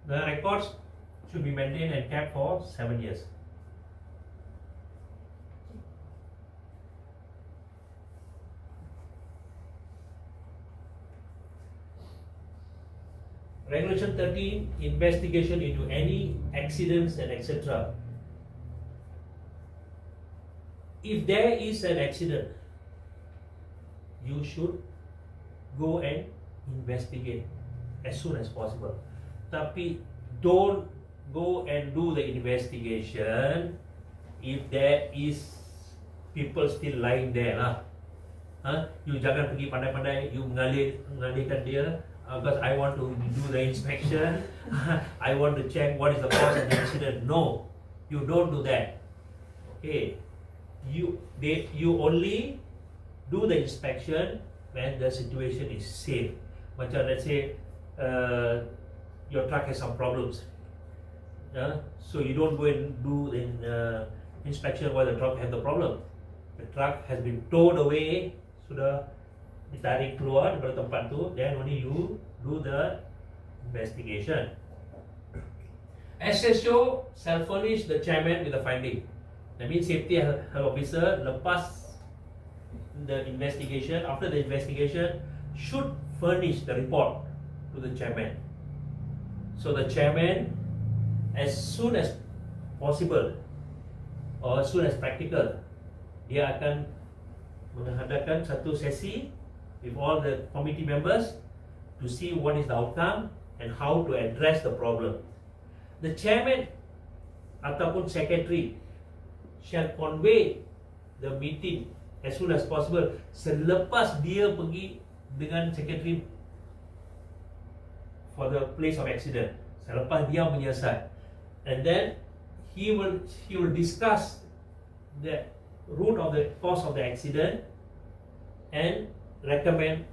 The records should be maintained and kept for 7 years. Regulation 13, investigation into any accidents and etc. If there is an accident, you should go and investigate as soon as possible. Tapi don't go and do the investigation if there is people still lying there lah. You jangan pergi pandai-pandai, you mengalihkan dia. Because I want to do the inspection, I want to check what is the cause of the accident. No, you don't do that. Okay, you only do the inspection when the situation is safe. Macam let's say your truck has some problems, so you don't go and do the inspection while the truck has the problem. The truck has been towed away, sudah ditarik keluar dari tempat tu, then only you do the investigation. SSO shall furnish the chairman with the finding. That means safety health officer lepas the investigation, after the investigation, should furnish the report to the chairman. So the chairman, as soon as possible or as soon as practical, dia akan mengadakan satu sesi with all the committee members to see what is the outcome and how to address the problem. The chairman ataupun secretary shall convey the meeting as soon as possible selepas dia pergi dengan secretary for the place of accident, selepas dia menyiasat, and then he will discuss the root of the cause of the accident and recommend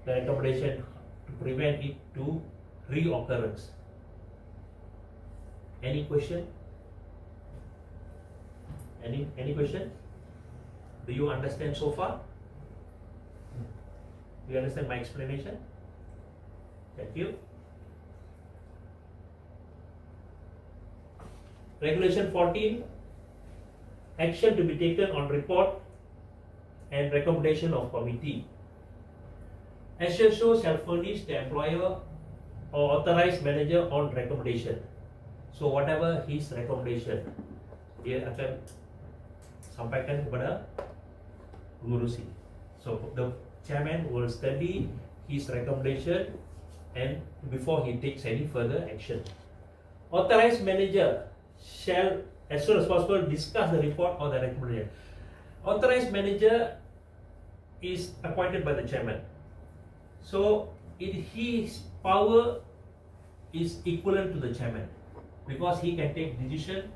the recommendation to prevent it to reoccurrence. Any question? Any question? Do you understand so far? Do you understand my explanation? Thank you. Regulation 14, action to be taken on report and recommendation of committee. SSO shall furnish the employer or authorized manager on recommendation. So whatever his recommendation, dia akan sampaikan kepada pengurusi. So the chairman will study his recommendation and before he takes any further action. Authorized manager shall as soon as possible discuss the report or the recommendation. Authorized manager is appointed by the chairman, so his power is equivalent to the chairman because he can take decision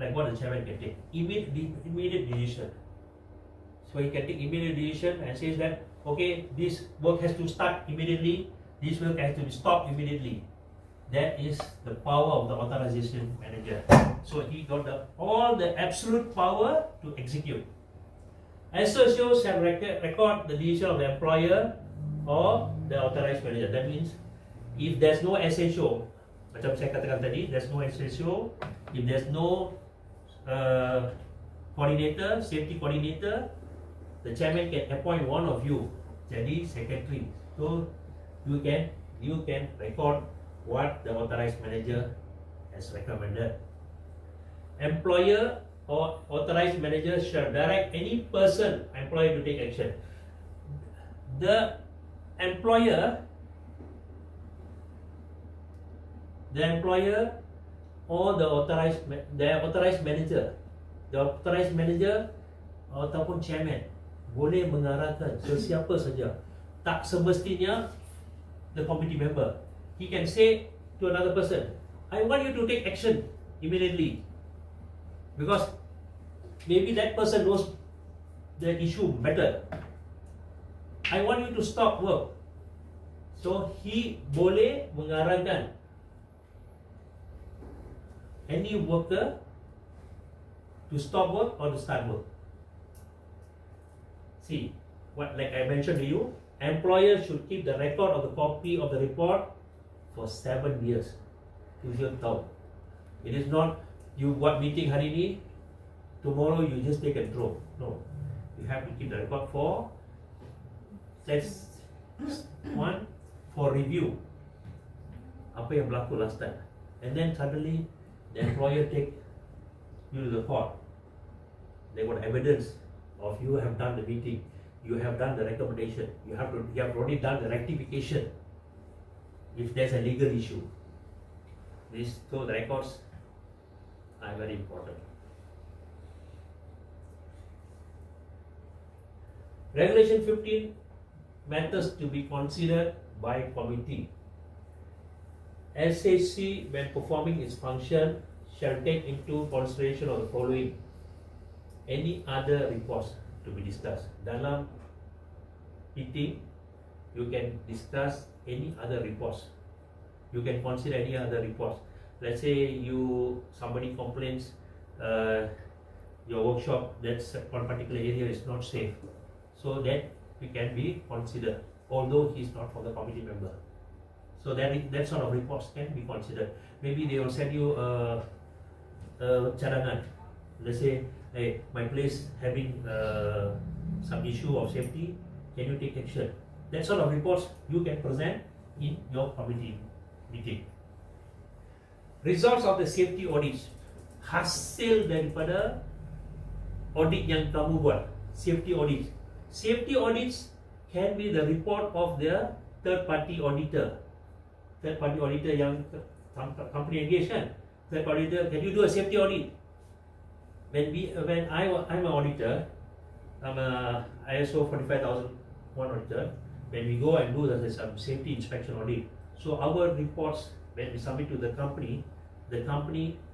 like what the chairman can take, immediate decision. So he can take immediate decision and says that okay, this work has to start immediately, this work has to be stopped immediately. That is the power of the authorization manager. So he got all the absolute power to execute. SSO shall record the decision of the employer or the authorized manager. That means if there's no SSO, macam saya katakan tadi, there's no SSO, if there's no coordinator, safety coordinator, the chairman can appoint one of you jadi secretary. So you can record what the authorized manager has recommended. Employer or authorized manager shall direct any person employed to take action. The employer or the authorized manager ataupun chairman boleh mengarahkan sesiapa saja. Tak semestinya the committee member. He can say to another person, I want you to take action immediately, because maybe that person knows the issue better. I want you to stop work. So he boleh mengarahkan any worker to stop work or to start work. See, like I mentioned to you, employer should keep the record of the copy of the report for 7 years. 7 tahun. It is not you buat meeting hari ni, tomorrow you just take and throw. No, you have to keep the record for that's one for review. Apa yang berlaku last time, and then suddenly the employer take you to the court. They got evidence of you have done the meeting, you have done the recommendation, you have already done the rectification. If there's a legal issue, so the records are very important. Regulation 15 matters to be considered by committee. SHC, when performing its function, shall take into consideration of the following: any other reports to be discussed. Dalam meeting, you can discuss any other reports. You can consider any other reports. Let's say somebody complains your workshop, that's one particular area is not safe. So that it can be considered, although he's not from the committee member. So that sort of reports can be considered. Maybe they will send you a cadangan. Let's say, hey, my place having some issue of safety, can you take action? That sort of reports you can present in your committee meeting. Results of the safety audits, hasil daripada audit yang kamu buat, safety audits. Safety audits can be the report of the third party auditor. Third party auditor yang company engaged kan? Third party auditor, can you do a safety audit? When I'm an auditor, I'm a ISO 45001 auditor. When we go and do some safety inspection audit, so our reports, when we submit to the company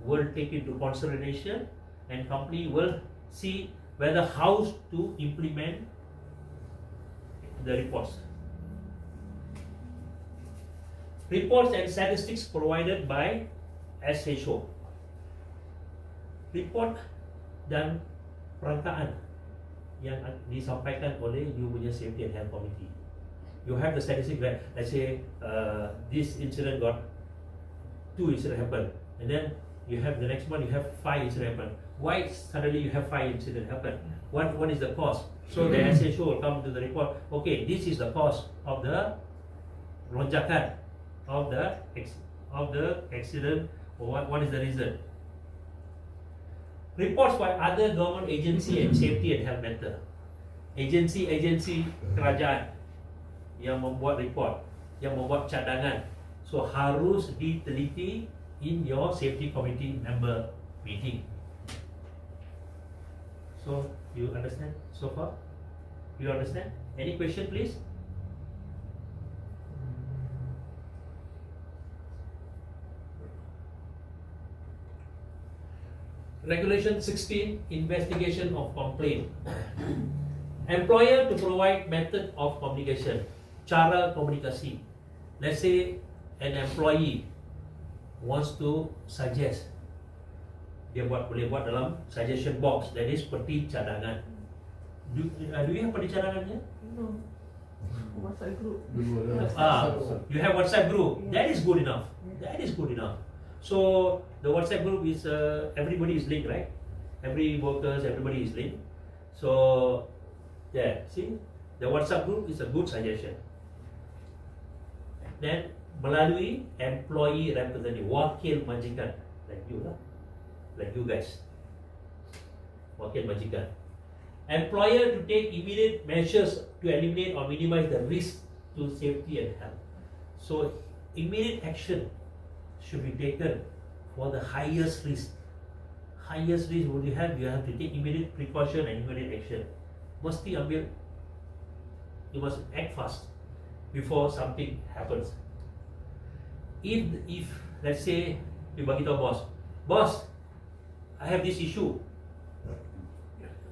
will take into consideration, and company will see whether how to implement the reports. Reports and statistics provided by SHO. Report dan perangkaan yang disampaikan oleh you punya Safety and Health Committee. You have the statistics where, let's say, this incident got 2 incidents happen, and then you have the next one, you have 5 incidents happen. Why suddenly you have 5 incidents happen? What is the cause? So the SHO will come to the report. Okay, this is the cause of the lonjakan of the accident, or what is the reason? Reports by other government agency and safety and health matter. Agensi kerajaan yang membuat report, yang membuat cadangan, so harus diteliti in your safety committee member meeting. So you understand so far? You understand? Any question, please? Regulation 16, investigation of complaint. Employer to provide method of communication, cara komunikasi. Let's say an employee wants to suggest, dia boleh buat dalam suggestion box, that is peti cadangan. Do you have peti cadangannya? No. WhatsApp group. You have WhatsApp group. That is good enough. That is good enough. So the WhatsApp group is everybody is linked, right? Every workers, everybody is linked. So yeah, see, the WhatsApp group is a good suggestion. Then melalui employee representative, wakil majikan, like you lah, like you guys, wakil majikan. Employer to take immediate measures to eliminate or minimize the risk to safety and health. So immediate action should be taken for the highest risk. Highest risk what you have to take immediate precaution and immediate action. Mesti ambil, you must act fast before something happens. If let's say you bagi tahu boss, I have this issue.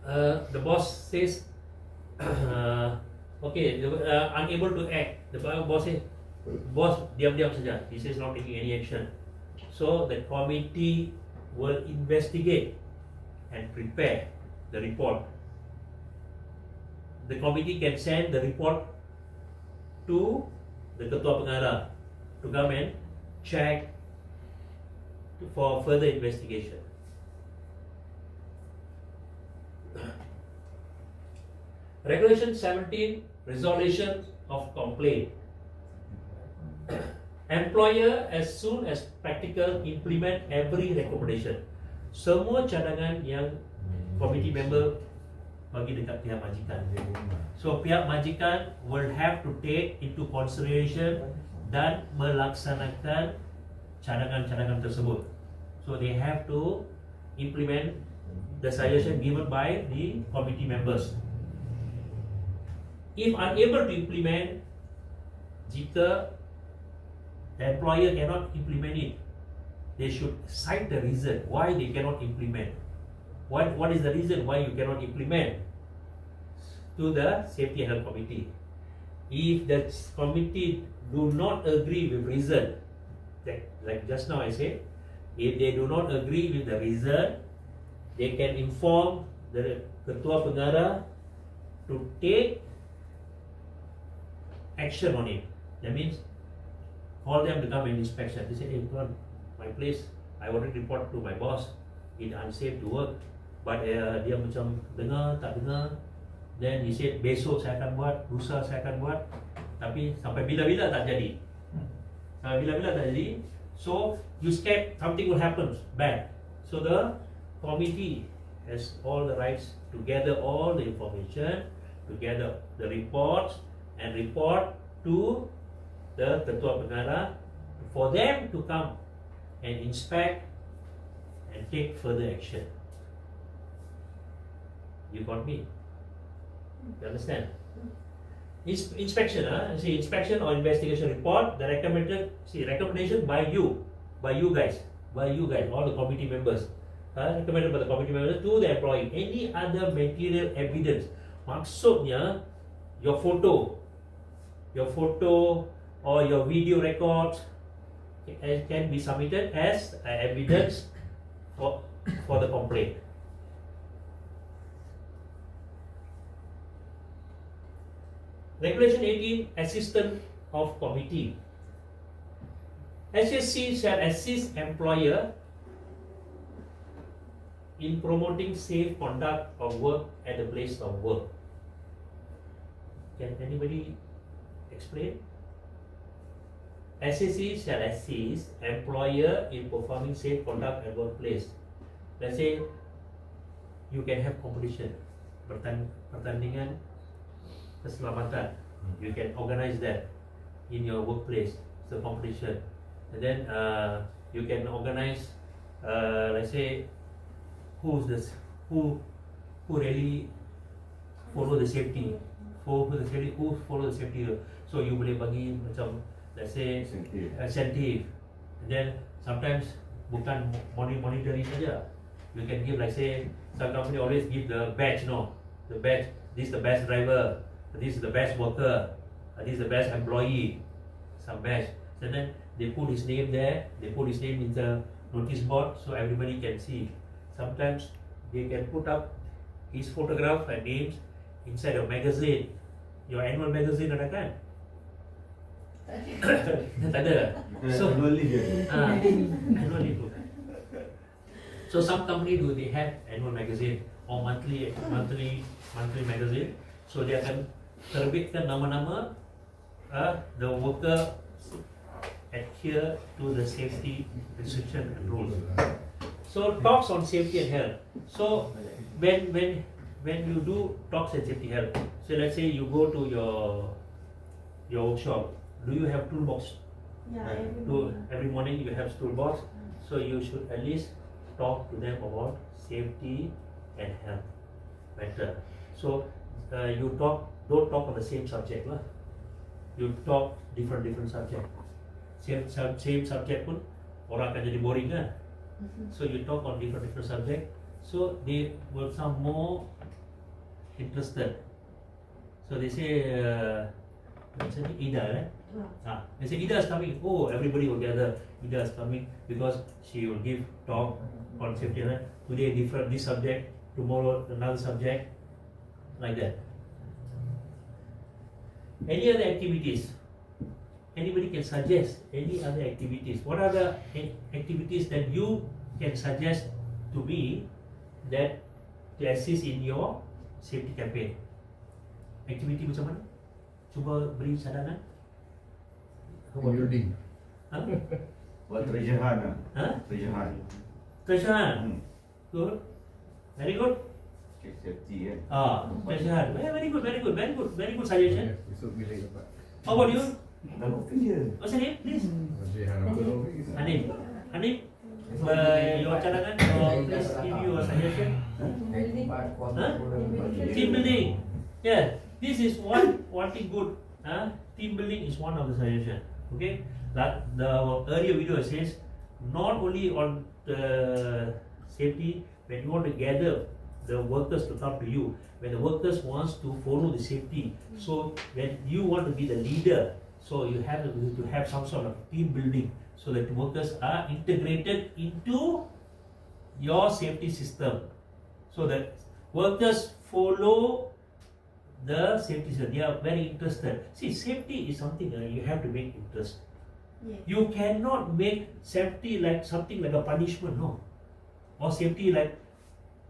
The boss says, okay, unable to act. The boss says, boss diam-diam saja. He says not taking any action. So the committee will investigate and prepare the report. The committee can send the report to the ketua pengarah to come and check for further investigation. Regulation 17, resolution of complaint. Employer as soon as practical implement every recommendation. Semua cadangan yang committee member bagi dekat pihak majikan. So pihak majikan will have to take into consideration dan melaksanakan cadangan-cadangan tersebut. So they have to implement the suggestion given by the committee members. If unable to implement, jika the employer cannot implement it, they should cite the reason why they cannot implement. What is the reason why you cannot implement to the Safety and Health Committee? If the committee do not agree with reason, like just now I said, if they do not agree with the reason, they can inform the Ketua Pengarah to take action on it. That means call them to come and inspection. They say, hey, Tuan, my place, I already report to my boss, it's unsafe to work. But dia macam dengar, tak dengar. Then he said, besok saya akan buat, lusa saya akan buat. Tapi sampai bila-bila tak jadi. Sampai bila-bila tak jadi. So, you scared something will happen bad. So, the committee has all the rights to gather all the information, to gather the reports, and report to the Ketua Pengarah for them to come and inspect and take further action. You got me? You understand? Inspection, see, inspection or investigation report, the recommendation by you guys, all the committee members, recommended by the committee members to the employee. Any other material evidence, maksudnya your photo or your video records can be submitted as evidence for the complaint. Regulation 18, assistant of committee. SSC shall assist employer in promoting safe conduct of work at the place of work. Can anybody explain? SSC shall assist employer in performing safe conduct at workplace. Let's say you can have competition, pertandingan keselamatan. You can organize that in your workplace, the competition. And then you can organize, let's say, who really follow the safety, who follow the safety. So you boleh bagi macam, let's say, incentive. And then sometimes bukan monetary saja. You can give, like say, some company always give the badge, the badge. This is the best driver. This is the best worker, this is the best employee, some badge. And then they put his name there, they put his name in the notice board so everybody can see. Sometimes they can put up his photograph and names inside a magazine. Your annual magazine ada kan? Tak ada. So annually. So some company they have annual magazine or monthly magazine. So dia akan terbitkan nama-nama the worker adhere to the safety restriction and rules. So talks on safety and health. So when you do talks on safety and health, so let's say you go to your workshop, do you have toolbox? Yeah, Every morning you have toolbox. So you should at least talk to them about safety and health matter. So you don't talk on the same subject lah. You talk different subject. Same subject pun orang akan jadi boring kan. So you talk on different subject. So they will sound more interested. So they say, Ida, right? They say Ida is coming. Oh, everybody will gather. Ida is coming because she will give talk on safety. Right? Today this subject, tomorrow another subject, like that. Any other activities anybody can suggest any other activities. What are the activities that you can suggest to me that to assist in your safety campaign? Activity macam mana? Cuba beri cadangan. Building. Huh? Buat treasure hunt lah. Huh? Treasure hunt. Treasure hunt. Good. Very good. Check safety kan. Treasure hunt. Very good, very good, very good, very good suggestion. Esok bila dapat. How about you? Dalam kerja. What's your name, please? Hanif. Hanif, your cadangan, or please give you a suggestion. Huh? Team building. Yeah, this is one thing good. Team building is one of the suggestion. Okay, like the earlier video says, not only on the safety, when you want to gather the workers to come to you, when the workers wants to follow the safety, so when you want to be the leader, so you have to have some sort of team building, so that the workers are integrated into your safety system, so that workers follow the safety system. They are very interested. See, safety is something you have to make interest. Yes. You cannot make safety like something like a punishment, no. Or safety like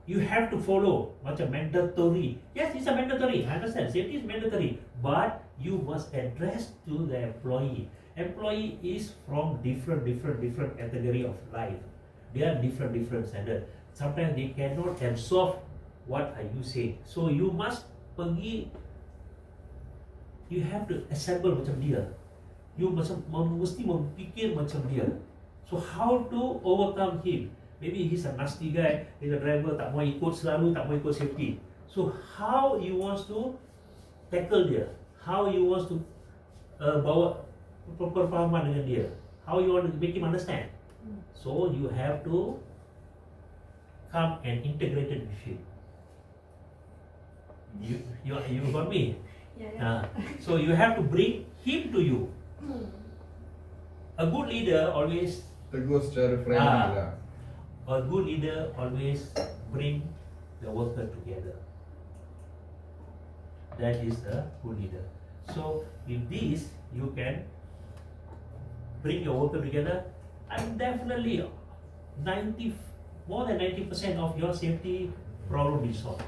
you have to follow, macam mandatory. Yes, it's a mandatory. I understand. Safety is mandatory, but you must address to the employee. Employee is from different category of life. They are different standard. Sometimes they cannot absorb what are you saying. So you must pergi. You have to assemble macam dia. You mesti memfikir macam dia. So how to overcome him? Maybe he's a nasty guy, he's a driver, tak mau ikut selalu, tak mau ikut safety. So how you wants to tackle dia? How you wants to bawa perfahaman dengan dia? How you want to make him understand? So you have to come and integrated with him. You got me? Yeah. So you have to bring him to you. A good leader always Tegur secara friendly lah. A good leader always bring the worker together. That is a good leader. So with this, you can bring your worker together, and definitely more than 90% of your safety problem is solved.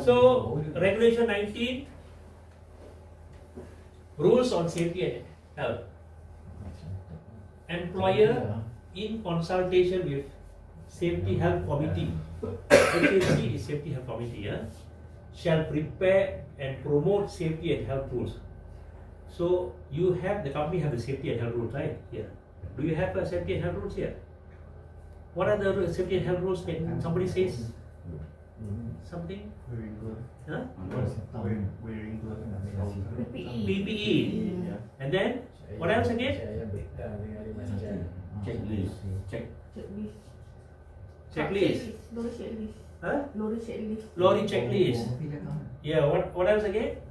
So regulation 19, rules on safety and health. Employer in consultation with safety health committee, HSC is safety health committee, shall prepare and promote safety and health rules. So you have, the company have the safety and health rules, right? Here. Do you have a safety and health rules here? What are the safety and health rules? Can somebody says something? Huh? PPE. And then what else again? Checklist. Checklist. Lorry checklist. Huh? Lorry checklist. Lorry checklist. Yeah. What else again?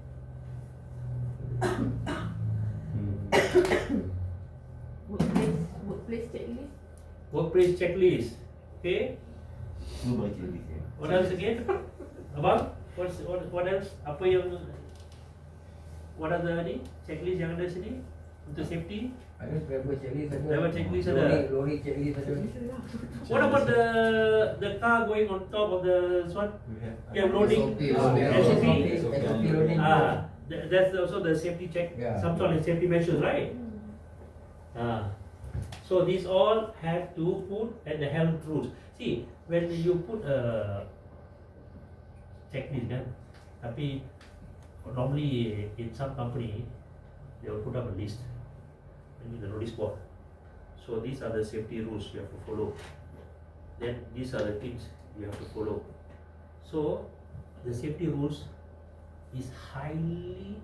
Workplace checklist. Workplace checklist. Okay. Semua baca list. What else again? Abang? What else? Apa yang what are the ni checklist yang ada sini untuk safety? Ada driver checklist ada. Driver checklist ada. Lorry checklist ada. What about the car going on top of the one? Yeah, loading. SOP. SOP loading. That's also the safety check. Yeah. Some sort of safety measures, right? So these all have to put at the health rules. See, when you put a checklist, tapi normally in some company they will put up a list in the notice board. So these are the safety rules you have to follow. Then these are the things you have to follow. So the safety rules is highly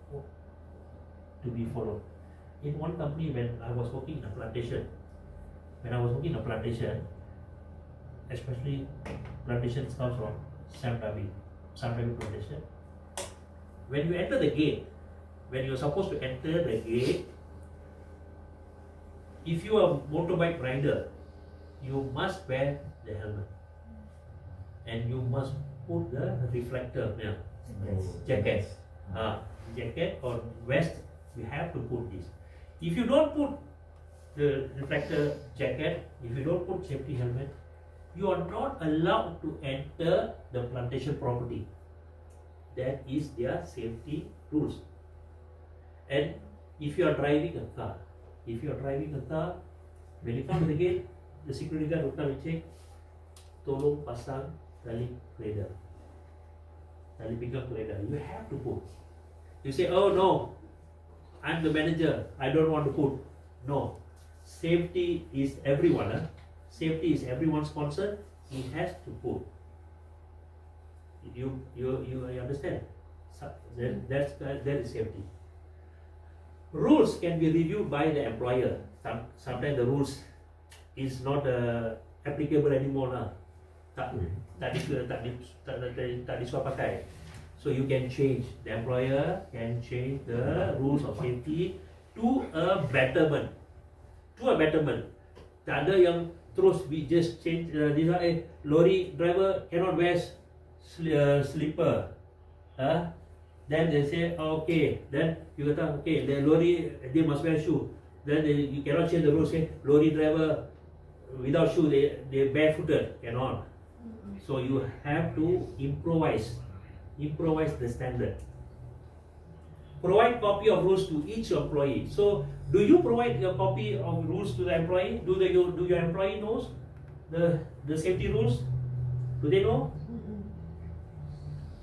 to be followed. In one company, when I was working in a plantation, especially plantations comes from Sam Rabi plantation. When you enter the gate, when you're supposed to enter the gate, if you are a motorbike rider, you must wear the helmet, and you must put the reflector, yeah, Yes. jacket, jacket or vest. You have to put this. If you don't put the reflector jacket, if you don't put safety helmet, you are not allowed to enter the plantation property. That is their safety rules. And if you are driving a car, when you come to the gate, the security guard will come and check. Tolong pasang tali ladder. Tali pinggang ladder. You have to put. You say, oh no, I'm the manager, I don't want to put. No. Safety is everyone. Safety is everyone's concern. He has to put. You understand? That is safety. Rules can be reviewed by the employer. Sometimes the rules is not applicable anymore lah. Tak disuruh pakai. So you can change. The employer can change the rules of safety to a betterment. Tak ada yang terus we just change this one. Lorry driver cannot wear slipper. Then they say, okay. Then you kata, okay, the lorry they must wear shoe. Then you cannot change the rules. Say lorry driver without shoe they barefooted, cannot. So you have to improvise the standard. Provide copy of rules to each employee. So do you provide a copy of rules to the employee? Do your employee knows the safety rules? Do they know?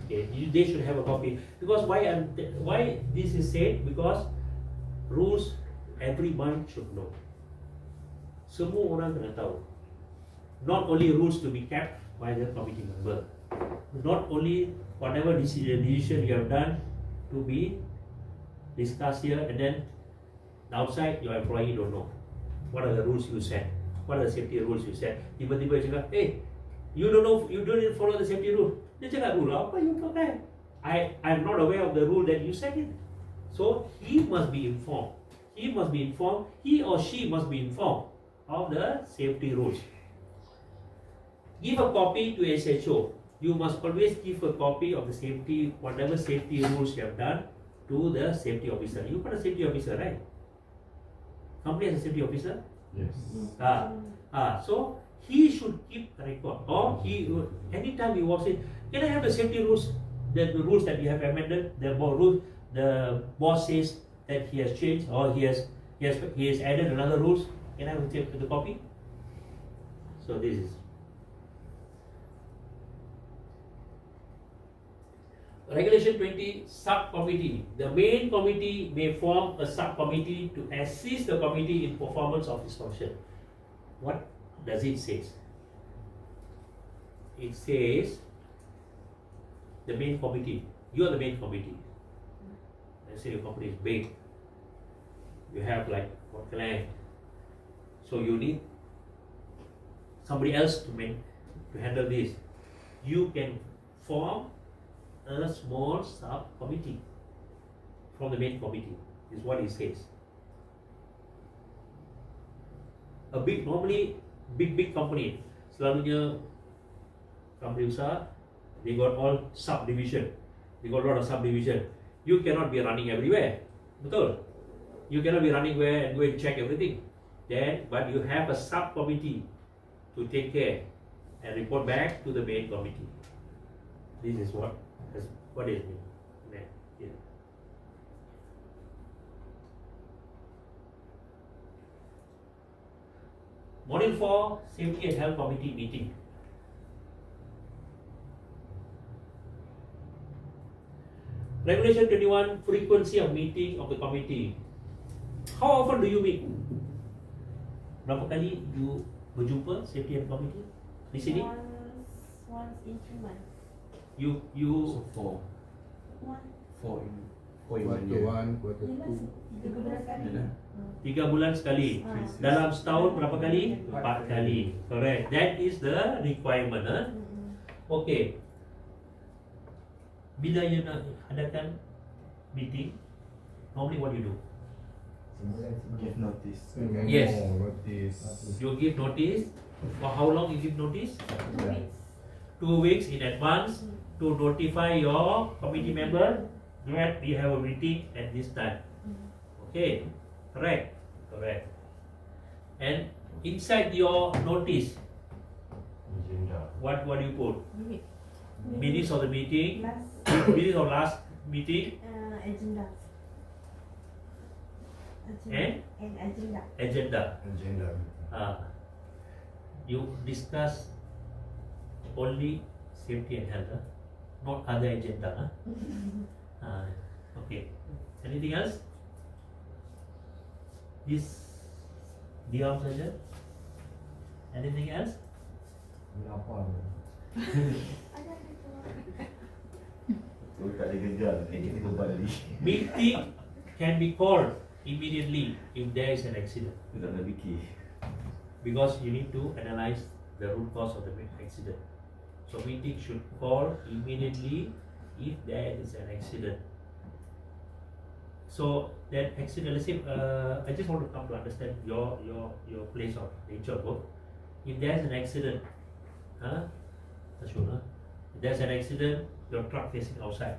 Okay, they should have a copy. Because why this is said? Because rules everyone should know. Semua orang kena tahu. Not only rules to be kept by the committee member. Not only whatever decision you have done to be discussed here, and then outside your employee don't know what are the rules you set, what are the safety rules you set. Tiba-tiba dia cakap, hey, you don't know, you don't follow the safety rule. Dia cakap, rule apa you pakai? I'm not aware of the rule that you set it. So he must be informed. He or she must be informed of the safety rules. Give a copy to SHO. You must always give a copy of the safety, whatever safety rules you have done, to the safety officer. You got a safety officer, right? Company has a safety officer. Yes. So he should keep a record, or anytime he walks in, can I have the safety rules? The rules that you have amended, the boss says that he has changed, or he has added another rules. Can I have the copy? So this is. Regulation 20, subcommittee. The main committee may form a subcommittee to assist the committee in performance of its function. What does it say? It says the main committee. You are the main committee. Let's say your company is big. You have like what client. So you need somebody else to handle this. You can form a small subcommittee from the main committee, is what it says. Normally big company, selalunya company besar, they got all subdivision. They got a lot of subdivision. You cannot be running everywhere. Betul? You cannot be running where and go and check everything. But you have a subcommittee to take care and report back to the main committee. This is what it means. Yeah. Module 4, Safety and Health Committee meeting. Regulation 21, frequency of meeting of the committee. How often do you meet? Berapa kali you berjumpa Safety and Committee di sini? Once in 3 months. You So four. One. Four in Quarter year. one, quarter Yelah, two. 3 bulan sekali. Yalah. 3 bulan sekali. Dalam setahun berapa kali? 4 kali. Correct. That is the requirement. Okay. Bila you nak adakan meeting, normally what you do? Give notice. Yes. Notice. You give notice. For how long you give notice? 2 weeks. 2 2 weeks in advance to notify your committee member that we have a meeting at this time. Okay, correct, correct. And inside your notice, Agenda. what do you put? Minute. Minutes of the meeting, Last minutes of last meeting, agenda. and agenda. agenda. Agenda. You discuss only safety and health, not other agenda. Okay. Anything else? This diam saja. Anything else? Apa? Ada gitu. Tu tak ada kerja. Kita kembali. Meeting can be called immediately if there is an accident, Tu tak ada fikir. because you need to analyze the root cause of the accident. So meeting should call immediately if there is an accident. So that accident, let's say, I just want to come to understand your place of nature of work. If there is an accident, if there's an accident, your truck facing outside.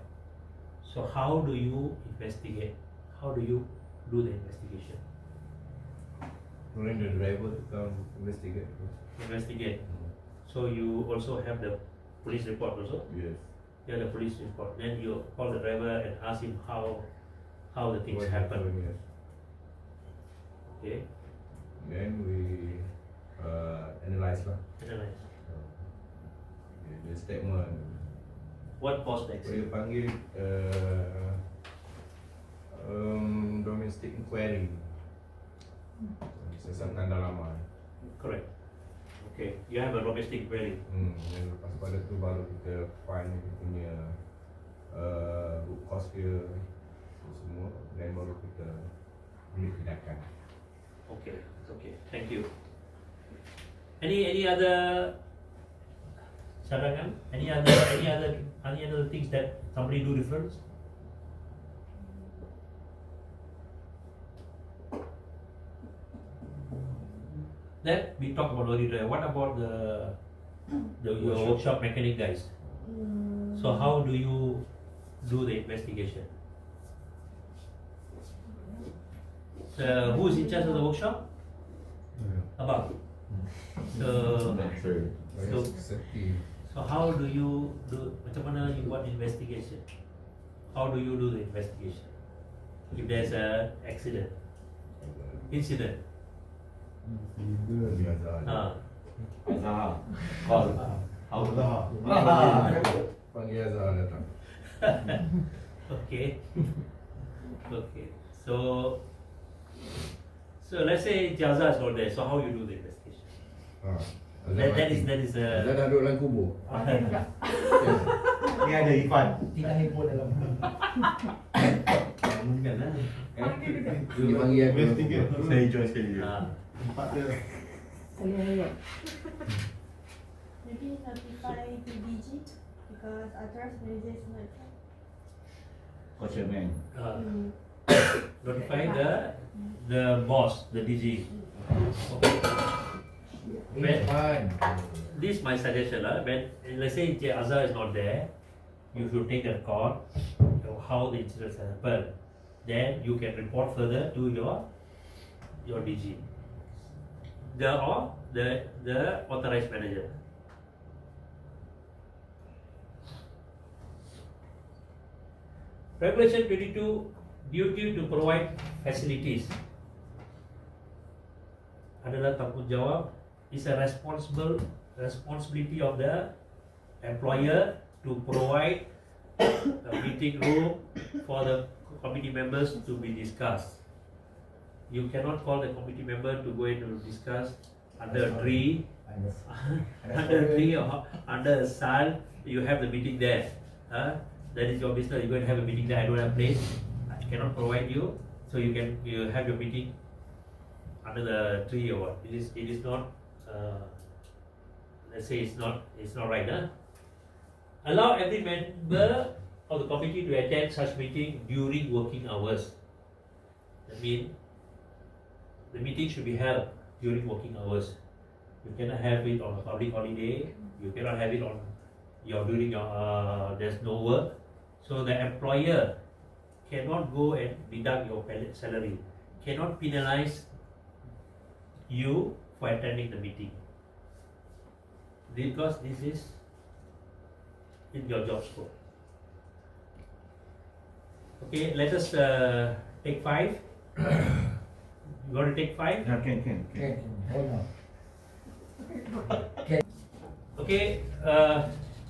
So how do you investigate? How do you do the investigation? Bring the driver to come investigate. Investigate. So you also have the police report also. Yes. You have the police report. Then you call the driver and ask him how the things What happen. happened, yes. Okay. Then we analyze lah. Analyze. The statement. What caused the accident? Boleh panggil domestic inquiry. Sesakan dalaman. Correct. Okay. You have a domestic query. Dan lepas pada tu baru kita find dia punya root cause dia semua, dan baru kita ambil tindakan. Okay. Okay. Thank you. Any other cadangan? Any other things that somebody do different? Then we talk about lorry driver. What about your workshop mechanic guys? So how do you do the investigation? Who is in charge of the workshop? Abang. So Safety. so how do you do? Macam mana you buat investigation? How do you do the investigation? If there's a accident, incident. Biasa. Azhar. Call. Allah. Panggil Azhar datang. Okay. Okay. So let's say Jaza is not there. So how you do the investigation? That is Azhar dah duduk dalam kubur. Ni ada Ifan. Tidak heboh dalam. Mungkin lah. Dia panggil aku. Investigate. Saya join sekali. Empat dia. Maybe notify PDG because authorized manager is not here. Chairman. Notify the boss, the DG. Okay. When, this is my suggestion. When let's say Azhar is not there, you should take a call how the incident has happened. Then you can report further to your DG. The authorized manager. Regulation 22, duty to provide facilities adalah tanggungjawab, is a responsibility of the employer to provide a meeting room for the committee members to be discussed. You cannot call the committee member to go in to discuss under a tree, under a tree or under a sun. You have the meeting there. That is your business. You're going to have a meeting there. I don't have place. I cannot provide you. So you have your meeting under the tree or what. It is not. Let's say it's not right. Allow every member of the committee to attend such meeting during working hours. That means the meeting should be held during working hours. You cannot have it on a public holiday. You cannot have it on during your there's no work, so the employer cannot go and deduct your salary, cannot penalize you for attending the meeting, because this is in your job scope. Okay, let us take 5. You want to take 5? Ya, can. Okay. Hold on. Okay,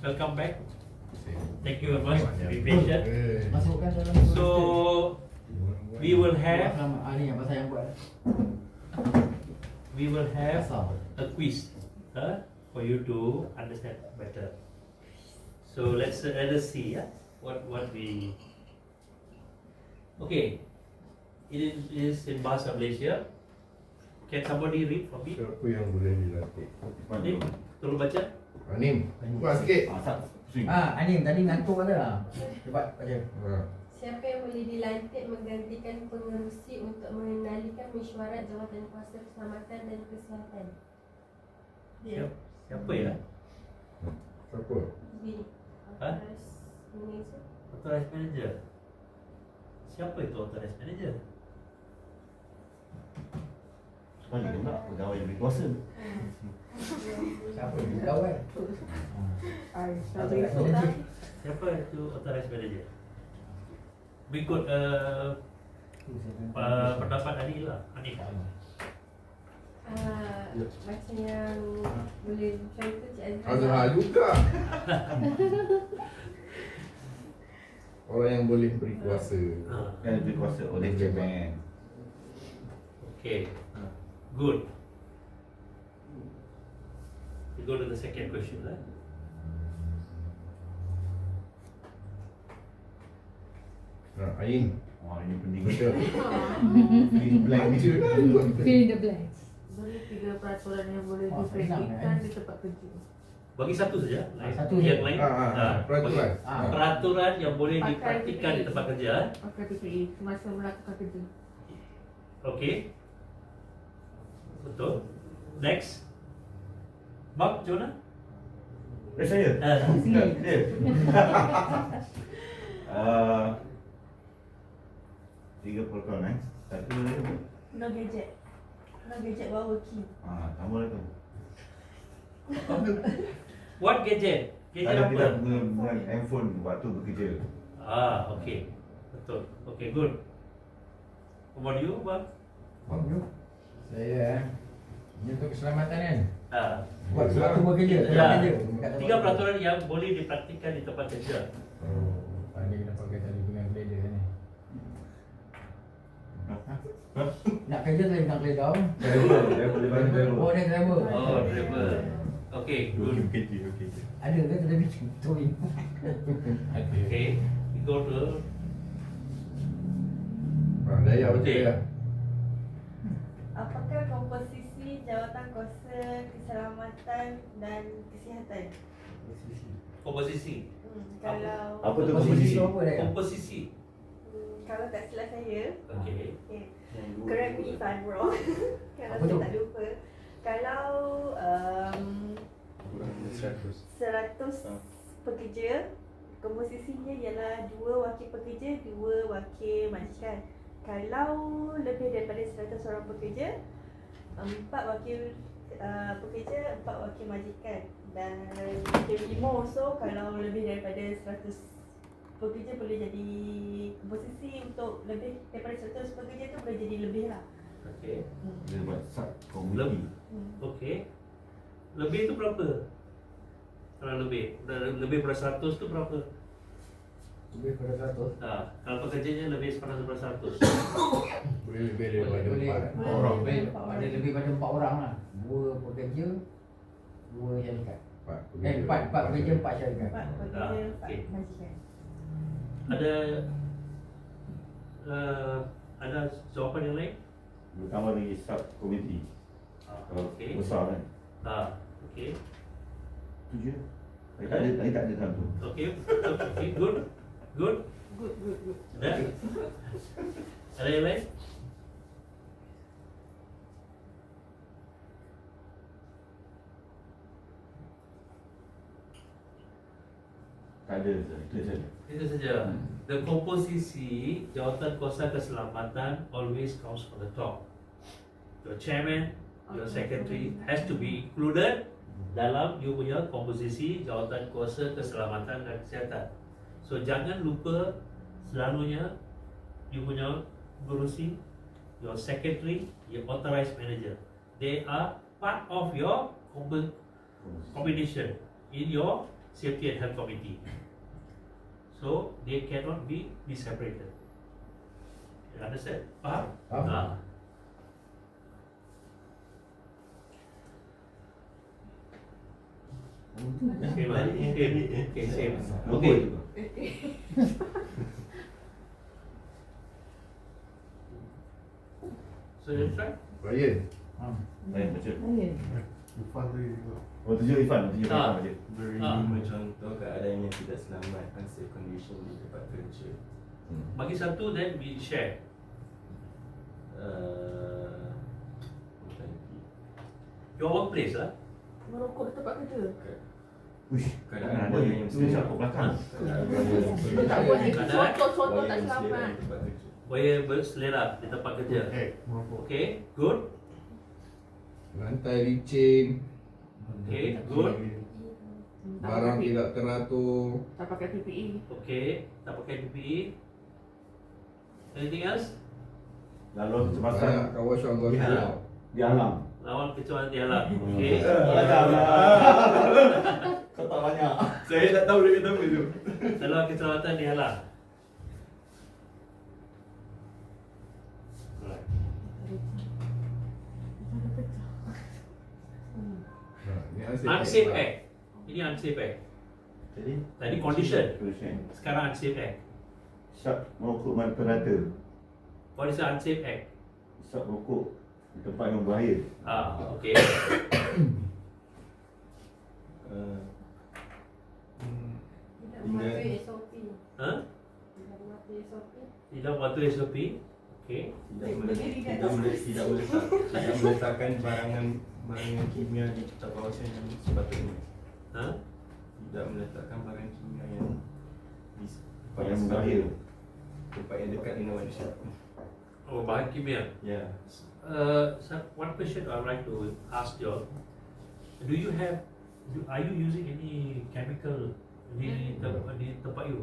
welcome back. Thank you very much. Be patient. Masukkan dalam. So we will have Ni yang pasal yang buat. a quiz for you to understand better. So let us see what we. Okay, it is in Bahasa Malaysia. Can somebody read for me? Siapa yang boleh dilantik? Nim, tolong baca. Nim, buat sikit. Anim tadi ngantuk ada. Cepat baca. Siapa yang boleh dilantik menggantikan pengerusi untuk mengendalikan mesyuarat jawatan kuasa keselamatan dan kesihatan? Siapa ya? Siapa? B. Ha? Manager. Authorized manager. Siapa itu authorized manager? Sebalik ke pula pegawai yang berkuasa. Siapa yang pegawai? Siapa itu authorized manager? Berikut pendapat Anil lah. Anil. Macam yang boleh try tu Cik Azhar. Azhar juga. Orang yang boleh beri kuasa. Yang berkuasa oleh chairman. Okay, good. We go to the second question. Ain. Wah, ini penting. Betul. Blank ni. Fill in the blanks. Beri 3 peraturan yang boleh Oh, senang, dipraktikkan di tempat kerja. Bagi satu saja. Satu yang je. lain. Peraturan. bagi peraturan yang boleh Pakai dipraktikkan di PPE. tempat kerja. Pakai PPE semasa melakukan kerja. Okay. Betul. Next. Mark, macam mana? Saya. Dia. Tiga peraturan. Satu lagi. No gadget. No gadget while working. Tambah lagi tu. What gadget? Gadget Ada tidak apa? menggunakan handphone waktu bekerja. Okay. Betul. Okay, good. What about you, Bang? Saya ini untuk keselamatan kan. Buat Betul. sesuatu bekerja. Ya. Kerja. Tiga peraturan yang boleh dipraktikkan di tempat kerja. Pandai nak pakai tali dengan glider ni. Nak kerja tadi dengan glider. Oh, dia driver. Oh, driver. Okay, good. Ada ke television? Towing. Okay, we go to Daya betul Okay. ya. Apakah komposisi jawatan kuasa keselamatan dan kesihatan? komposisi. Kalau Apa tu Komposisi komposisi? tu apa dia? Komposisi. kalau tak silap saya, Okay. correct me if I'm wrong. Kalau Apa saya tu? tak lupa. Kalau 100 pekerja, komposisinya ialah 2 wakil pekerja, 2 wakil majikan. Kalau lebih daripada 100 orang pekerja, 4 wakil pekerja, 4 wakil majikan. Dan can be more also kalau lebih daripada 100 pekerja boleh jadi komposisi untuk lebih daripada 100 pekerja tu boleh jadi lebih lah. Okay. Dia buat sub community. Okay. Lebih tu berapa? Kalau lebih daripada 100 tu berapa? Lebih pada 100. Kalau pekerjanya lebih daripada 100. Boleh lebih daripada Boleh 4 orang. Boleh. Ada lebih pada 4 orang lah. 2 pekerja, 2 syarikat. 4 pekerja, 4 syarikat. 4 pekerja, 4 okay. majikan. Ada jawapan yang lain? Bertambah lagi sub community. Okay. Besar kan? Okay. Tu je. Lagi tak ada dalam tu. Okay. Okay. Good. Good. Good. Ada? Ada yang lain? Tak ada, itu saja. Itu saja. The komposisi jawatan kuasa keselamatan always comes from the top. Your chairman, your secretary has to be included dalam you punya komposisi jawatan kuasa keselamatan dan kesihatan. So jangan lupa selalunya you punya berusi, your secretary, your authorized manager. They are part of your combination in your safety and health committee. So they cannot be separated. You understand? Faham? Faham. Same lah. Okay, same. Logo Okay. juga. So you try? Ryan. Lain baca. Irfan tu juga. Oh, tujuh Irfan baca. Beri Ah. 5 contoh keadaan yang tidak selamat, unsafe condition di tempat kerja. Bagi satu, then we share. Your own place lah. Merokok di tempat kerja. Uish, Keadaan ada yang special kat belakang. Tak boleh. Contoh-contoh tak selamat. Buaya berselera di tempat kerja. Merokok. Okay, good. Lantai licin, Okay, good. barang tidak teratur. Tak pakai PPE. Okay, tak pakai PPE. Anything else? Lalu Banyak kecepatan kawasan di bergerak. alam. Di alam. Lawan kecuali di alam. Okay. Kau tak banyak. Saya tak tahu dia kata apa tu. Lawan keselamatan di alam. Alright. Ini unsafe Unsafe act. act. Ini unsafe act. Jadi Tadi condition. condition. Sekarang unsafe act. Syak merokok merata. What is the unsafe act? Syak merokok di tempat yang berbahaya. Okay. Tidak mematuhi SOP. Huh? Tidak mematuhi SOP. Tidak mematuhi SOP. Okay. Tidak meletakkan barangan kimia di tempat kawasan yang sepatutnya. Huh? Tidak meletakkan barang kimia yang di tempat Yang yang berbahaya. tempat yang dekat dengan manusia. Oh, bahan kimia. Ya. One question I would like to ask you all. Are you using any chemical di tempat you?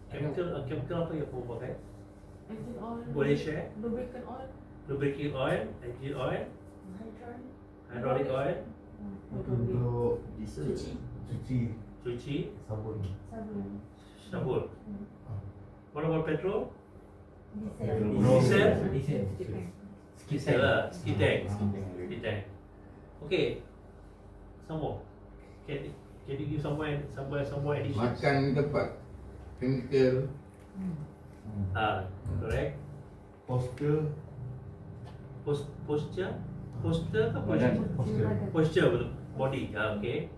Chemical apa yang kau pakai? Engine oil. Boleh share? Lubricant oil. Lubricant oil, engine oil, hydraulic oil, Untuk diesel, cuci cuci, sabun. Sabun. sabun. What about petrol? Diesel. Diesel? Diesel. Diesel lah, ski tank. Ski tank. Okay. Some more. Can you give some more additions? Makan di tempat chemical. Correct. Posture, Posture ke Badan. posture? Posture betul. Body. Okay.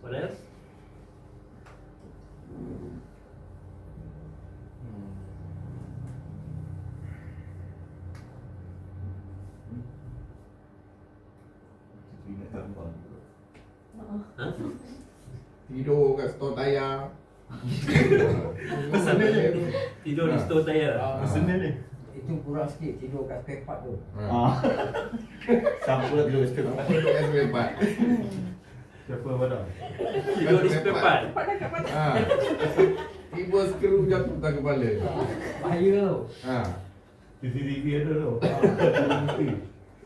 What else? Ingat gambar. Huh? Tidur kat stor tayar. Tidur di store tayar. personal ni. Itu kurang sikit tidur kat spare part tu. Siapa lah tidur kat spare part? Tidur kat spare part. Siapa pada? Tidur di spare part. Tiba skru jatuh atas kepala. Bahaya tau. CCTV ada tau.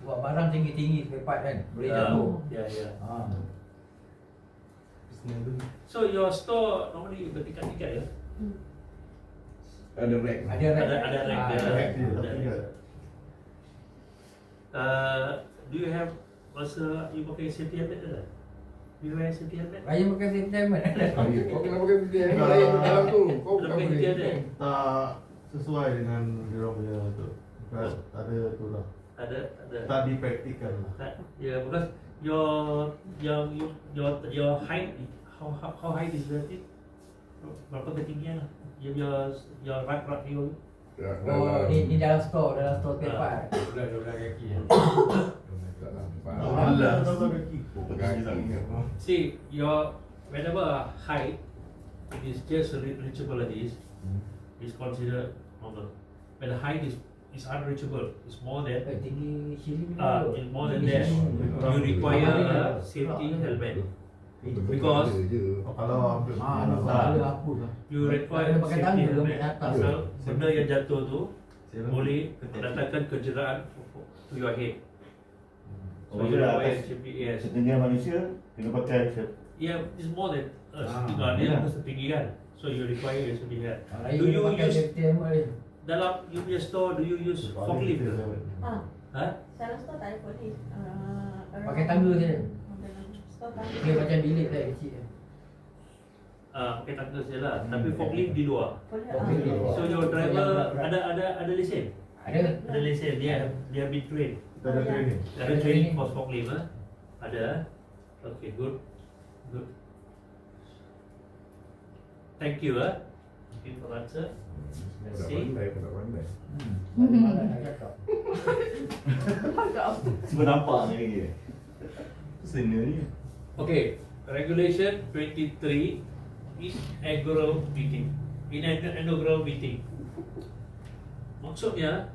Buat barang tinggi-tinggi spare part kan. Boleh jatuh. Yeah. Personal tu. So your store normally bertingkat-tingkat ya? Ada rack. Ada rack. Ada rack dia. rack dia, Ada tapi rack. Do you have masa you pakai safety helmet tak? Do you wear safety helmet? Raya pakai safety helmet. Kau kenapa pakai safety helmet lain dalam tu? Kau Ada bukan pakai safety boleh. helmet? Tak sesuai dengan dia punya tu. Tak ada tu lah. Ada. Tak dipraktikal lah. Yeah, because your height, how high is that? Berapa ketinggian? Your rak you. Oh, ni dalam store spare part. 12 kaki. Tak nampak. Allah, tak kaki. Kaki. See, whenever a height it is just reachable like this, is considered normal. When the height is unreachable, it's more than Tinggi sini it's more than that, you require a safety helmet. Because Kalau ambil you require pakai safety tangga helmet. ambil atas. Pasal benda yang jatuh tu boleh mendatangkan kecederaan to your head. So you require safety, yes. Setengah manusia kena pakai Yeah, it's more than us. Ah, Dia yeah. pun setinggi kan. So you require your safety helmet. Kalau Do you pakai use safety helmet dia. dalam you punya store, do you use forklift ke? Ha? Dalam store tak ada forklift. Pakai tangga saja. Dalam store tak ada. Dia macam bilik dia kecil. Pakai tangga saja lah. Tapi forklift di luar. Forklift di luar. So your driver ada lesen? Ada. Ada lesen. Dia been trained. Kita ada training. Ada training for forklift ah? Ada. Okay, good. Good. Thank you Thank you for the answer. Let's Tak see. pandai, tak pandai. Malas nak cakap. Semua nampak ni lagi. Sena ni. Okay, regulation 23 is inaugural meeting. Inaugural meeting. Maksudnya,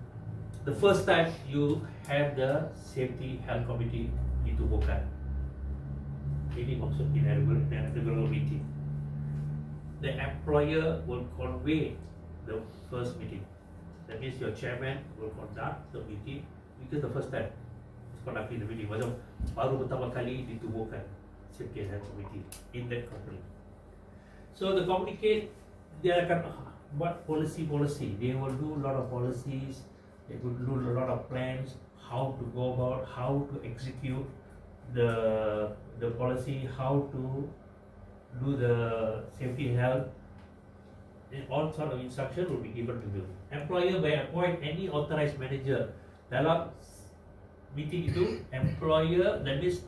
the first time you have the safety health committee ditubuhkan. Ini maksud inaugural meeting. The employer will convey the first meeting. That means your chairman will conduct the meeting because the first time it's conducting the meeting. Macam baru pertama kali ditubuhkan safety health committee in that company. So the communicate, dia akan buat policy. They will do a lot of policies. They will do a lot of plans. How to go about, how to execute the policy, how to do the safety health, and all sort of instruction will be given to you. Employer may appoint any authorized manager. Dalam meeting itu, employer, that means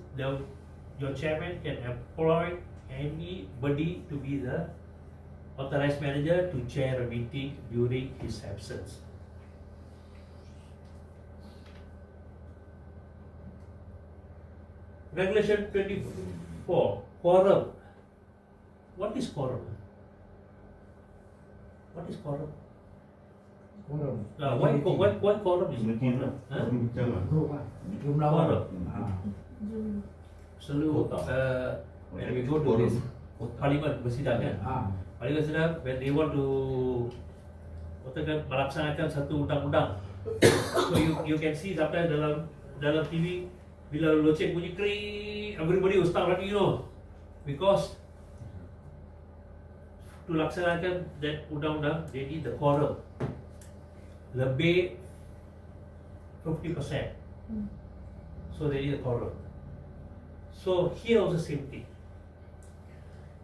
your chairman can employ anybody to be the authorized manager to chair a meeting during his absence. Regulation 24, quorum. What is quorum? What is quorum? Quorum. What quorum is Meeting quorum? Huh? Bincang lah. Grup lah. Jumlah orang. Selalu when we go to this parliament bersidang kan, parliament bersidang when they want to katakan melaksanakan satu undang-undang. So you can see sometimes dalam TV bila loceng bunyi kering, everybody will start running, because to laksanakan that undang-undang they need the quorum lebih 50%. So they need a quorum. So here also same thing.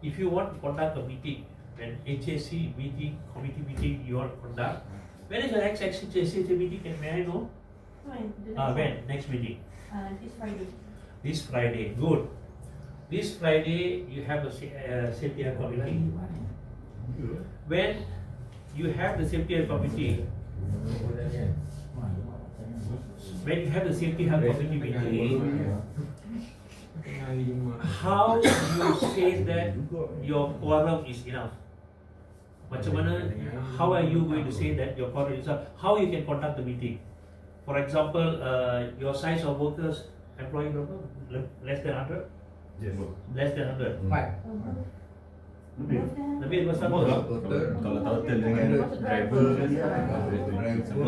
If you want to conduct a meeting, when HSC meeting, committee meeting you want to conduct, when is the next HSC meeting? May I know? When? Next meeting? This Friday. This Friday. Good. This Friday you have a safety health committee. When you have the safety health committee, when you have the safety health committee meeting, how you say that your quorum is enough? Macam mana? How are you going to say that your quorum is enough? How you can conduct the meeting? For example, your size of workers, employee berapa? Less than 100? Yes. Less than 100. Lebih. Lebih daripada 100. Kalau total dengan driver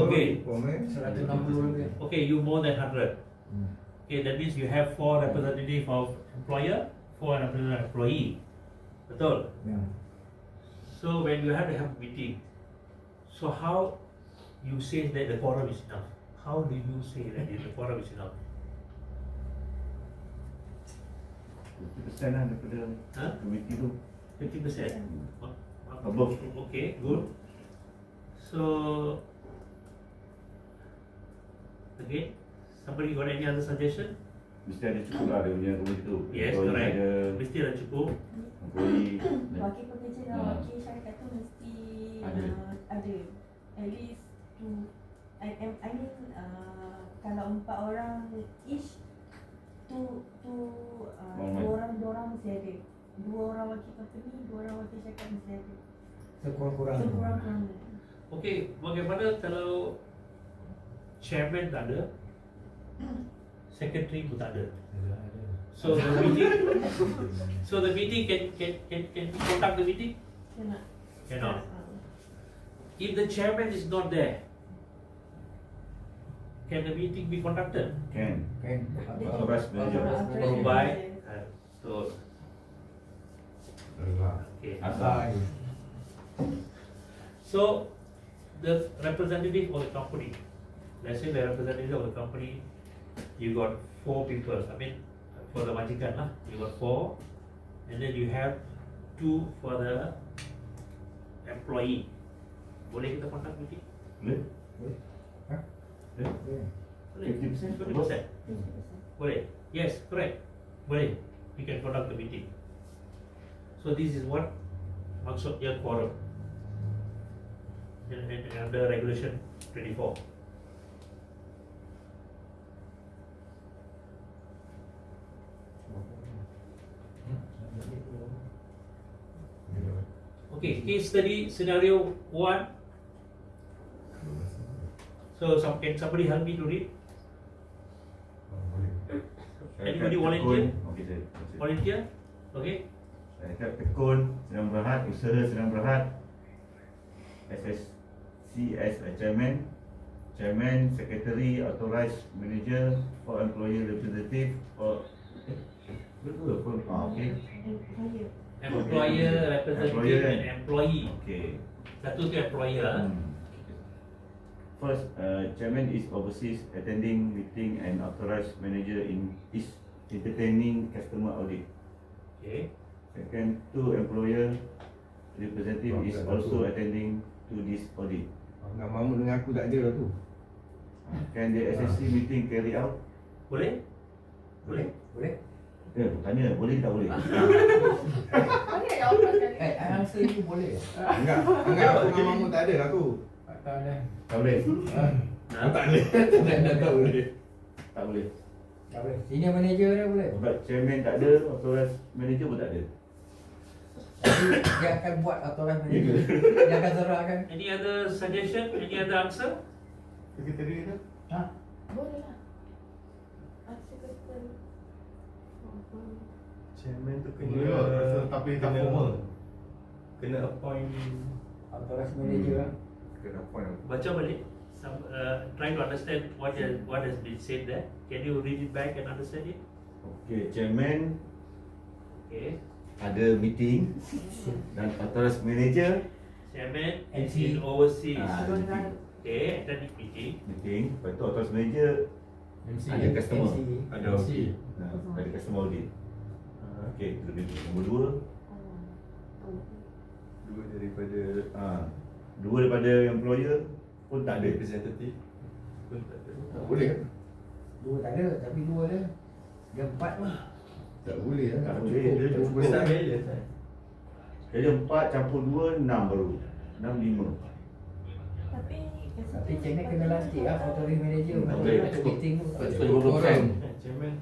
Okay. 160 lebih. Okay, you more than 100. Okay, that means you have 4 representative of employer, 4 representative employee. Betul? Ya. So when you have to have a meeting, so how you say that the quorum is enough? How do you say that the quorum is enough? 50% lah daripada committee tu. 50%. Above. Okay, good. So again, somebody got any other suggestion? Mesti ada cukup lah dia punya committee tu. Yes, Employee correct. Ada Mesti ada cukup. employee. Wakil pekerja dan wakil syarikat tu mesti Ada. ada. At least two. I mean kalau 4 orang each, dua orang mesti ada. Dua orang wakil company, dua orang wakil syarikat mesti ada. Sekurang-kurangnya. Sekurang-kurangnya. Okey, bagaimana kalau chairman tak ada, secretary pun tak ada. So the meeting can we conduct the meeting? Cannot. Cannot. If the chairman is not there, can the meeting be conducted? Can. Kan? Authorized manager. By so Adalah. okay. Asal. So the representative of the company, let's say the representative of the company, you got 4 people. I mean, for the majikan lah, you got 4, and then you have 2 for the employee. Boleh kita contact meeting? Boleh? Boleh. Boleh. 50%? 50%. Boleh. Yes, correct. Boleh. We can conduct the meeting. So this is what maksudnya quorum. In under regulation 24. Okay, case study scenario 1. So can somebody help me to read? Anybody volunteer? Okey, saya. Volunteer? Okay. Syarikat tekun sedang berhad, usaha sedang berhad. SSC as a chairman, secretary, authorized manager, for employer representative, for betul for okey. Employer. Employer, representative Employer. and employee. Okey. Satu tu employer. First, chairman is overseas attending meeting and authorized manager is entertaining customer audit. Okay. Second, 2 employer representative is also attending to this audit. Nak mamu dengan aku tak ada lah tu. Can the SSC meeting carry out? Boleh? Boleh? Boleh? Tanya, boleh tak boleh? Answer you boleh. Enggak aku dengan mamu tak ada lah tu. Tak tahu dah. Tak boleh. Tak boleh. Tak boleh. Tak boleh. Tak boleh. Senior manager dah boleh. Sebab chairman tak ada, authorized manager pun tak ada. Tapi dia akan buat aturan manager. Dia akan serahkan. Any other suggestion? Any other answer? Sekretari ke? Ha? Boleh lah. Secretary. Chairman tu kena tapi tak formal. Kena appoint. Authorized manager lah. Kena appoint. Baca balik. Try to understand what has been said there. Can you read it back and understand it? Okay, chairman Okay. ada meeting dan authorized manager Chairman is MC. in overseas. meeting. Okay, attending meeting. Lepas tu authorized manager ada customer. Ada okey. Ada customer audit. Okay, itu lebih nombor 2. Dua daripada Dua daripada employer pun tak ada. representative pun tak ada. Tak boleh kan? 2 tak ada, tapi 2 ada. Dia 4 pun. Tak boleh lah. Tak boleh. Dia cukup start balance kan. Jadi 4 campur 2, 6 baru. 6, 5. Tapi chairman kena lastik lah, authorized manager. Tak boleh. Meeting tu. Tak cukup quorum. Chairman.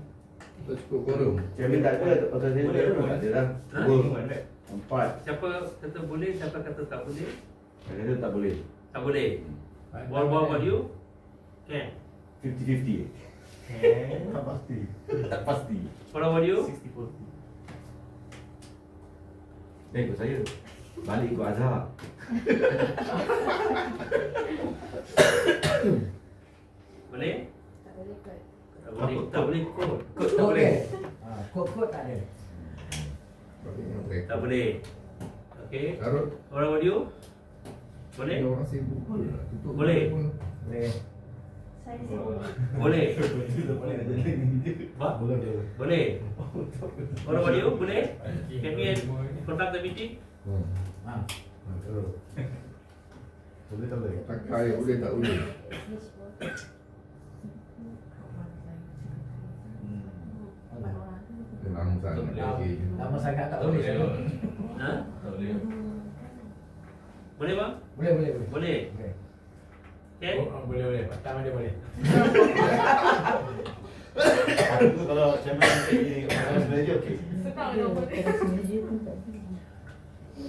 Tak cukup quorum. Chairman tak ada, authorized manager pun tak ada lah. Ha? 4. Siapa kata boleh, siapa kata tak boleh? Saya kata tak boleh. Tak boleh. What about you? Can. 50-50. Tak pasti. Tak pasti. What about you? 60-40. Ikut saya. Balik ikut Azhar. Boleh? Tak boleh kot. Tak boleh. Tak boleh kot. Kod tak boleh. Kod tak ada. Tak boleh. Okay. Tarut. What about you? Boleh? Orang sibuk pun. Tutup Boleh. pun. Boleh. Saya sebut. Boleh. What? Boleh, boleh. Boleh. What about you? Boleh? Can we conduct the meeting? Ha. Terus. Boleh tak boleh? Tak kaya boleh tak boleh. Lama sangat lagi. Lama sangat tak boleh. Ha? Boleh bang? Boleh, boleh, boleh. Boleh. Boleh. Can? Boleh, boleh. Pertama dia boleh. Kalau chairman jadi authorized manager, okey. Sebab nama dia.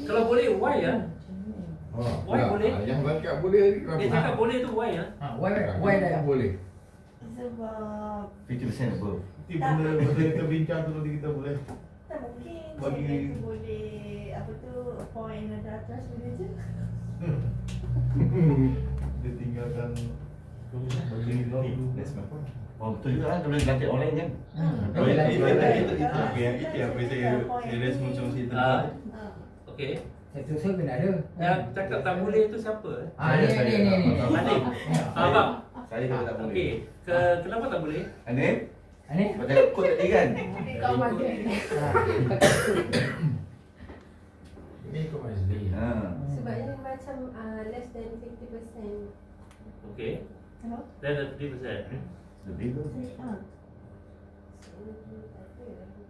Kalau boleh, why ya? Why boleh? Yang cakap boleh ni Dia kenapa? cakap boleh tu why ya? Why dah boleh? Sebab 50% above. Nanti benda kita bincang tu nanti kita boleh. tak mungkin Bagi- chairman tu boleh apa tu appoint ada trust manager. Dia tinggalkan bagi law dulu. That's my point. Oh, betul juga kan, kalau dia lantik online kan. Oh, Boleh lah. itu yang saya rasa macam situ. Ah, okey. Satu so kena ada. Yang cakap tak boleh tu siapa? Ni. Anik. Abang. Saya kata tak boleh. Okey. Kenapa tak boleh? Anik, Ni. macam kod tadi kan. Kau makan. Ini kau masih. Ha. Sebab dia macam less than 50%. Okey. Hello? Then 30%. Lebih tu. Ah.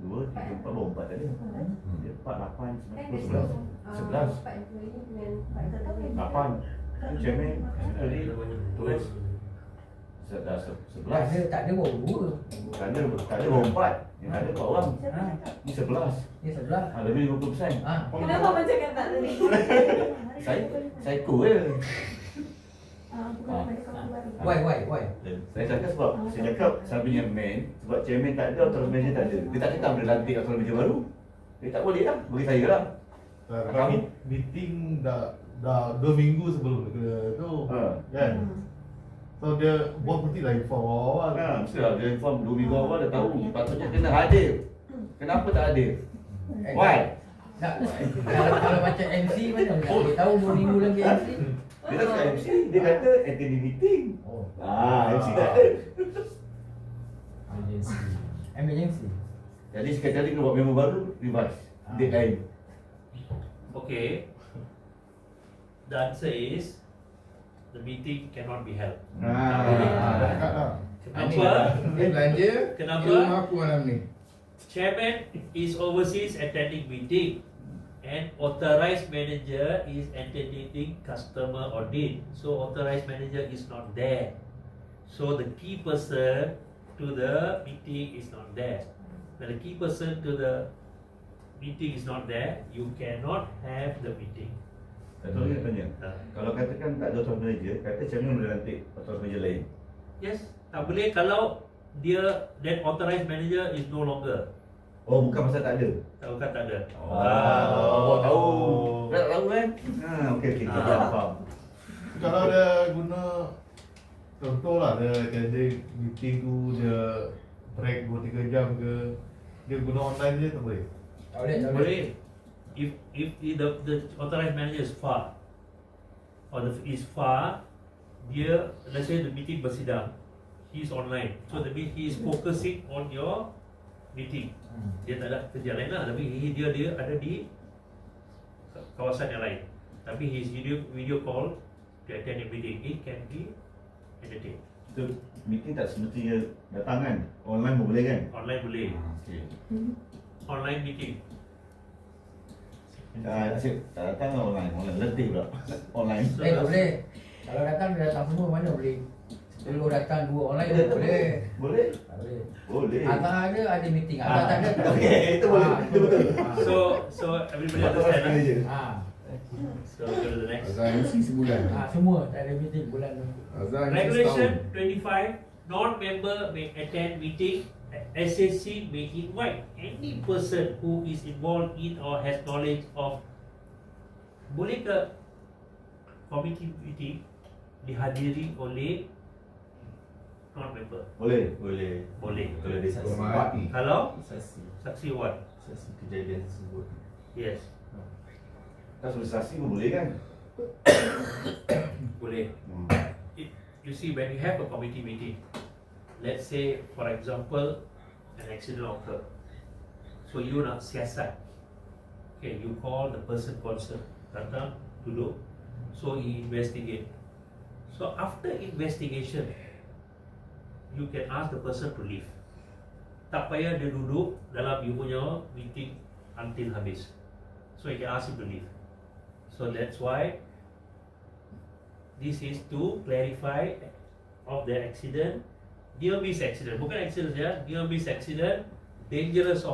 2, 3, 4, baru 4 tadi. Dia 4, 8, Kan 9, dia 11. 4 employee dengan 4 employee. 8. Tu chairman. Tadi tulis. Dah 11. Tak ada baru dua. Tak ada baru 4. Yang ada 4 orang. Ni 11. Ni sebelah. Lebih 50%. Kenapa macam kata tadi? Saya cool je. Bukan pada kau baru. Why? Saya cakap sebab saya cakap saya punya man, sebab chairman tak ada, authorized manager tak ada. Dia tak cakap boleh lantik authorized manager baru. Dia tak boleh lah, bagi saya lah. Kami meeting dah 2 minggu sebelum dia tu. Kan? So dia bos mesti dah inform awal. Mesti lah, dia inform 2 minggu awal dah tahu. Patutnya kena hadir. Kenapa tak hadir? Why? Kalau macam MC mana dia tahu 2 minggu lagi MC. Dia tak cakap MC, dia kata attend meeting. MC tak ada. Emergency. Jadi sekali kena buat memo baru, revise. Deadline. Okay. The answer is the meeting cannot be held. Dekat lah. Kenapa? Dia belanja. Kenapa? Dia rumah aku malam ni. Chairman is overseas attending meeting and authorized manager is attending customer audit. So authorized manager is not there. So the key person to the meeting is not there. When the key person to the meeting is not there, you cannot have the meeting. Satu lagi nak tanya. Kalau katakan tak ada authorized manager, kata chairman boleh lantik authorized manager lain. Yes, tak boleh kalau dia that authorized manager is no longer. Oh, bukan pasal tak ada. Tahu kan tak ada. Bawa tahu. Tak tahu kan? Okey, kita faham. Kalau dia guna contoh lah dia attending meeting tu dia break 2-3 jam ke, dia guna online je tak boleh. Tak boleh. Boleh. If the authorized manager is far or is far, dia let's say the meeting bersidang, he is online, so that means he is focusing on your meeting. Dia tak ada kerja lain lah, tapi dia ada di kawasan yang lain. Tapi his video call to attend the meeting, it can be entertained. Itu meeting tak semestinya datang kan? Online pun boleh kan? Online boleh. Okey. Online meeting. Asyik tak datang lah online. Online letih pula. Online. Tak boleh. Kalau datang dia datang semua mana boleh. Dulu datang 2 online tak boleh. Boleh? Tak boleh. Boleh. Atang ada meeting. Atang tak ada. tak boleh. Okey, itu boleh. Itu betul. So everybody Authorized understand. manager. So go to the next. Azhar MC sebulan. Semua tak ada meeting bulan tu. Azhar MC Regulation setahun. 25, non-member may attend meeting. SSC may invite any person who is involved in or has knowledge of. Boleh ke committee meeting dihadiri oleh non-member? Boleh. Boleh. Kalau dia saksi. Hormati. Kalau Saksi. saksi what? Saksi kejadian tersebut. Yes, Tak suruh saksi pun boleh kan? boleh. You see, when you have a committee meeting, let's say for example an accident occur, so you nak siasat, okay, you call the person concerned, datang, duduk, so he investigate. So after investigation, you can ask the person to leave. Tak payah dia duduk dalam you punya meeting until habis. So you can ask him to leave. So that's why this is to clarify of the accident near miss accident, bukan accident ya, near miss accident, dangerous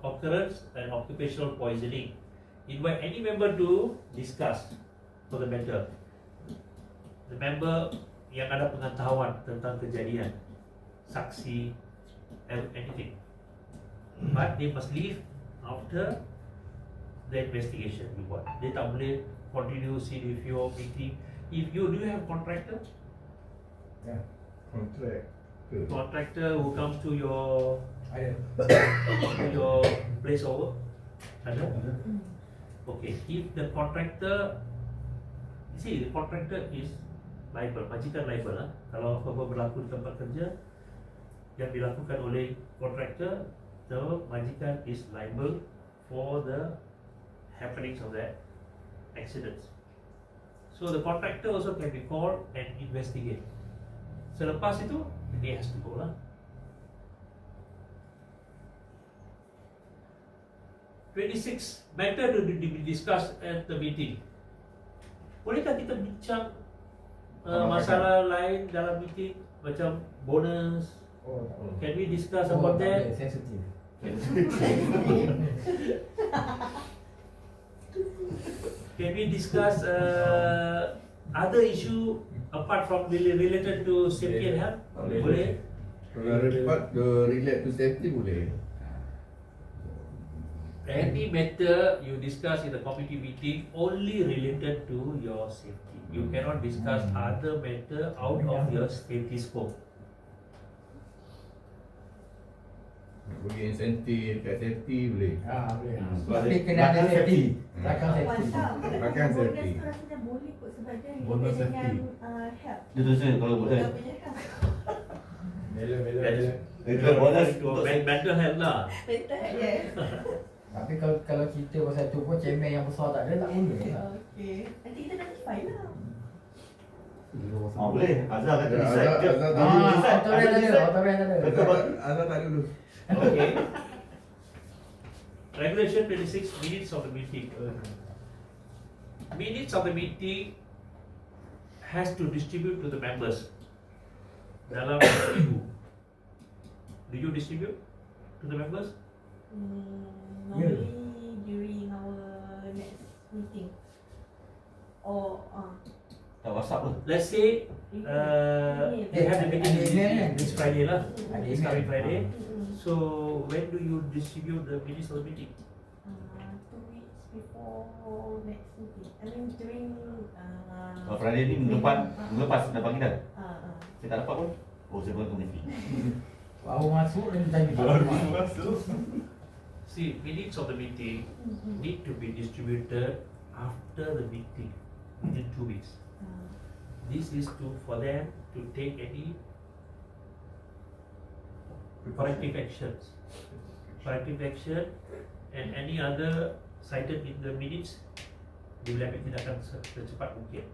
occurrence and occupational poisoning. Invite any member to discuss for the matter. The member yang ada pengetahuan tentang kejadian, saksi, anything. But they must leave after the investigation report. Dia tak boleh continue sit with your meeting. If you do have contractor, contractor who come to your place of work, ada? Okay, if the contractor, see the contractor is liable, majikan liable lah. Kalau apa-apa berlaku di tempat kerja yang dilakukan oleh contractor, the majikan is liable for the happenings of that accidents. So the contractor also can be called and investigate. Selepas itu, dia has to go lah. 26 matter to be discussed at the meeting. Bolehkah kita bincang masalah lain dalam meeting macam bonus? Can we discuss about that? Sensitive. Can we discuss other issue apart from related to safety and health? Boleh. Kalau ada part relate to safety boleh. Any matter you discuss in the committee meeting only related to your safety. You cannot discuss other matter out of your safety scope. Bagi insentif kat safety boleh. Boleh. Sebab Tapi dia kena ada belakang safety. safety. Belakang safety. Belakang Bonus safety. tu rasanya boleh kot sebab dia Bonus related safety. dengan health. Dia tu saya kalau boleh. Dia punya health. Itu bonus untuk Mental health lah. Mental health, yes. Tapi kalau cerita pasal tu pun cemen yang besar tak ada tak boleh lah. Okay. Nanti kita notify lah. boleh. Azhar kata Ya, decide. Azhar- Azhar tadi. Otoran ada. Azhar tak dulu. Okay. Regulation 26, minutes of the meeting. Minutes of the meeting has to distribute to the members dalam seminggu. Do you distribute to the members? Normally during our next meeting. Or Tak WhatsApp pun. Let's say they have the meeting this Friday lah, this coming Friday. So when do you distribute the minutes of the meeting? 2 weeks before next meeting. I mean during Kalau Friday ni minggu lepas dah bagi dah. Saya tak dapat pun. Oh, saya pun committee. Baru masuk dan tanya. See, minutes of the meeting need to be distributed after the meeting within 2 weeks. This is for them to take any corrective actions. Corrective action and any other cited in the minutes diambil tindakan secepat mungkin.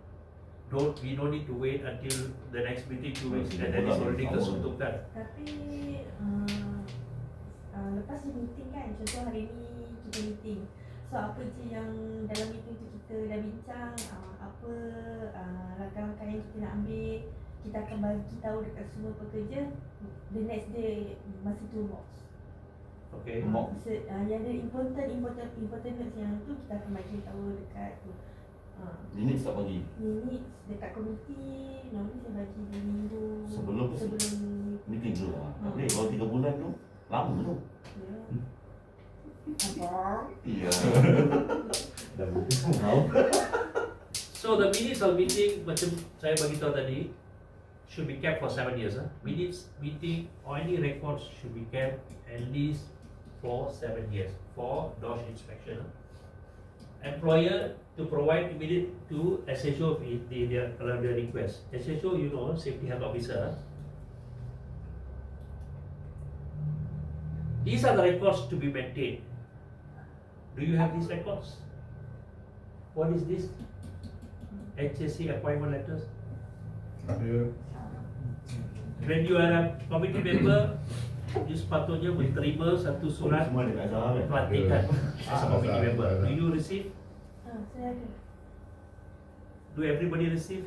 We don't need to wait until the next meeting 2 weeks and then it's already kesuntukan. Tapi lepas di meeting kan, contoh hari ni kita meeting. So apa je yang dalam meeting tu kita dah bincang, apa langkah-langkah yang kita nak ambil, kita akan bagi tahu dekat semua pekerja the next day masa tu box. Okay. Yang ada important notes yang tu kita akan bagi tahu dekat tu. Minutes tak bagi. Minutes dekat komiti normally saya bagi di minggu Sebelum meeting tu lah. Tak boleh. Kalau 3 bulan tu lama tu. Ya. Apa? Iya. So the minutes of meeting macam saya bagi tahu tadi should be kept for 7 years. Minutes meeting or any records should be kept at least for 7 years for DOSH inspection. Employer to provide immediate to SHO if dia kalau dia request. SHO, you know, safety health officer. These are the records to be maintained. Do you have these records? What is this? HSC appointment letters. Ada. When you are a committee member, you sepatutnya menerima satu surat Semua ada kat Azhar kan? pelantikan as a committee Ada. member. Do you receive? Saya ada. Do everybody receive?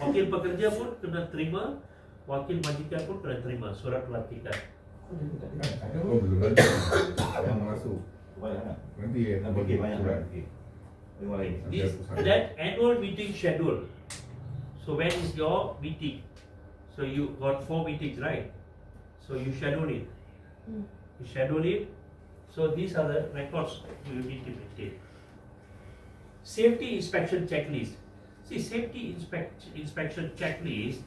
Wakil pekerja pun kena terima wakil majikan pun kena terima surat pelantikan. Oh belum lagi. Yang masuk. Banyak kan? Nanti Nak bagi banyak kan? Okey. Terima lain. This that annual meeting schedule. So when is your meeting? So you got 4 meetings, right? So you schedule it. You schedule it. So these are the records you need to maintain. Safety inspection checklist. See, safety inspection checklist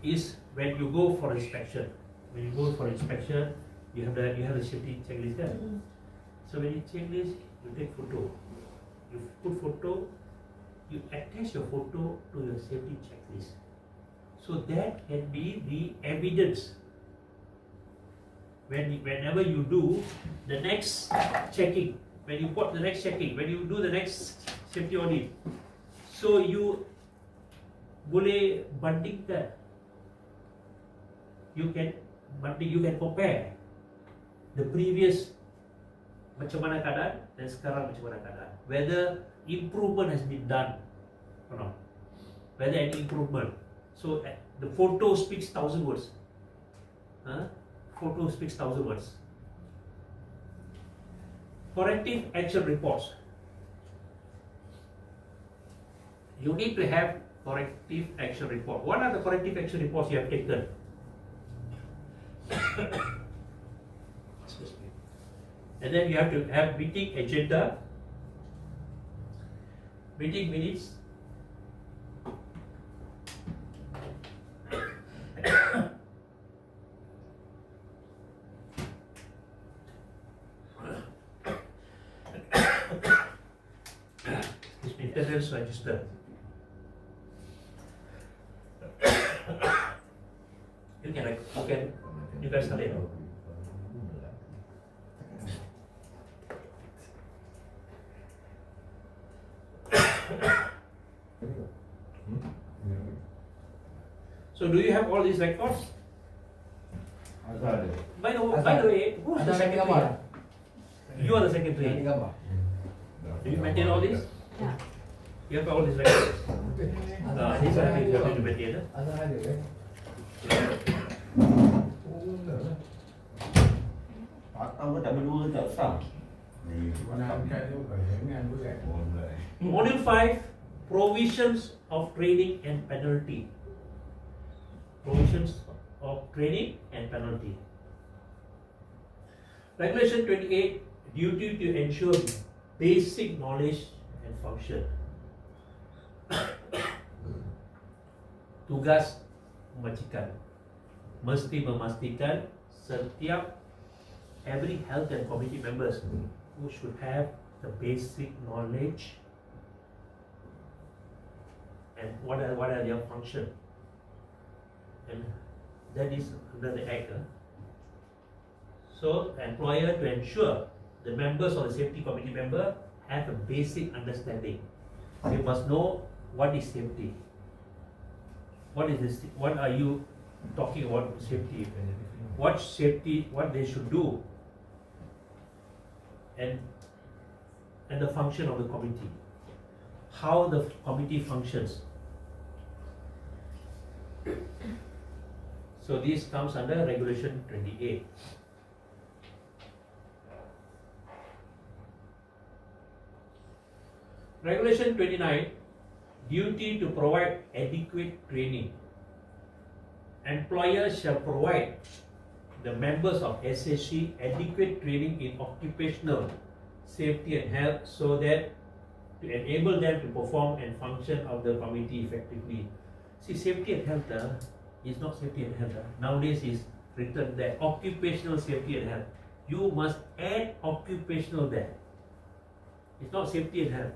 is when you go for inspection. When you go for inspection, you have the safety checklist there. So when you checklist, you take photo. You put photo, you attach your photo to your safety checklist. So that can be the evidence. Whenever you do the next checking, when you put the next checking, when you do the next safety audit, so you boleh bandingkan. You can compare the previous macam mana keadaan dan sekarang macam mana keadaan. Whether improvement has been done or not. Whether any improvement. So the photo speaks 1,000 words. Photo speaks 1,000 words. Corrective action reports. You need to have corrective action report. What are the corrective action reports you have taken? Excuse me. And then you have to have meeting agenda, meeting minutes, attendance register. You guys have it. So do you have all these records? Ada. By the way, who's the secretary? You are the secretary. Do you maintain all this? Yeah. You have all these records? These are things you have to maintain. Asal ada kan? Atau tak berdua tak sah. Mana angkat tu jangan buat. Module 5, provisions of training and penalty. Provisions of training and penalty. Regulation 28, duty to ensure basic knowledge and function. Tugas majikan mesti memastikan setiap every health and community members who should have the basic knowledge and what are their function, and that is under the act. So employer to ensure the members of the safety committee member have a basic understanding. They must know what is safety. What is this? What are you talking about safety? What safety? What they should do? And the function of the committee. How the committee functions. So this comes under Regulation 28. Regulation 29, duty to provide adequate training. Employers shall provide the members of SSC adequate training in occupational safety and health so that to enable them to perform and function of the committee effectively. See, safety and health is not safety and health. Nowadays is written there, occupational safety and health. You must add occupational there. It's not safety and health.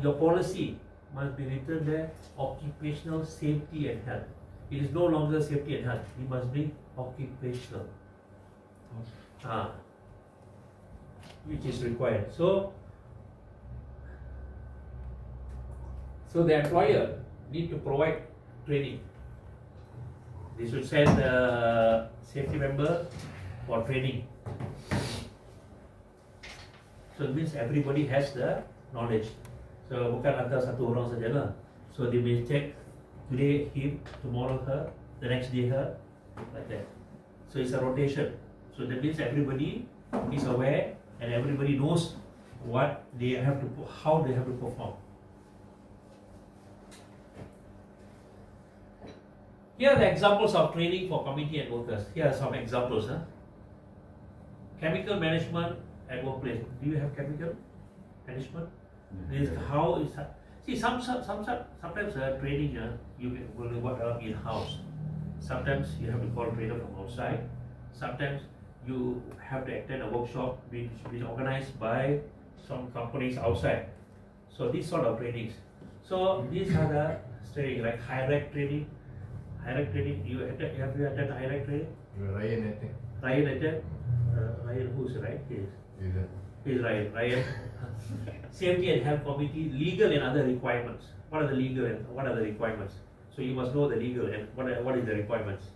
Your policy must be written there, occupational safety and health. It is no longer safety and health. It must be occupational. Which is required. So the employer need to provide training. They should send the safety member for training. So it means everybody has the knowledge. So bukan hantar satu orang sajalah. So they will check Today him, tomorrow her, the next day her, like that. So it's a rotation. So that means everybody is aware and everybody knows what they have to, how they have to perform. Here are the examples of training for committee and workers. Here are some examples. Chemical management at workplace. Do you have chemical management? This is how is. See, sometimes training you will work in house. Sometimes you have to call trainer from outside. Sometimes you have to attend a workshop which is organized by some companies outside. So these sort of trainings. So these are the training like high-rec training. High-rec training. Have you attended high-rec training? Ryan, I think. Ryan attended. Ryan who's right? He's Ryan. Ryan. Safety and health committee, legal and other requirements. What are the legal and what are the requirements? So you must know the legal and what is the requirements.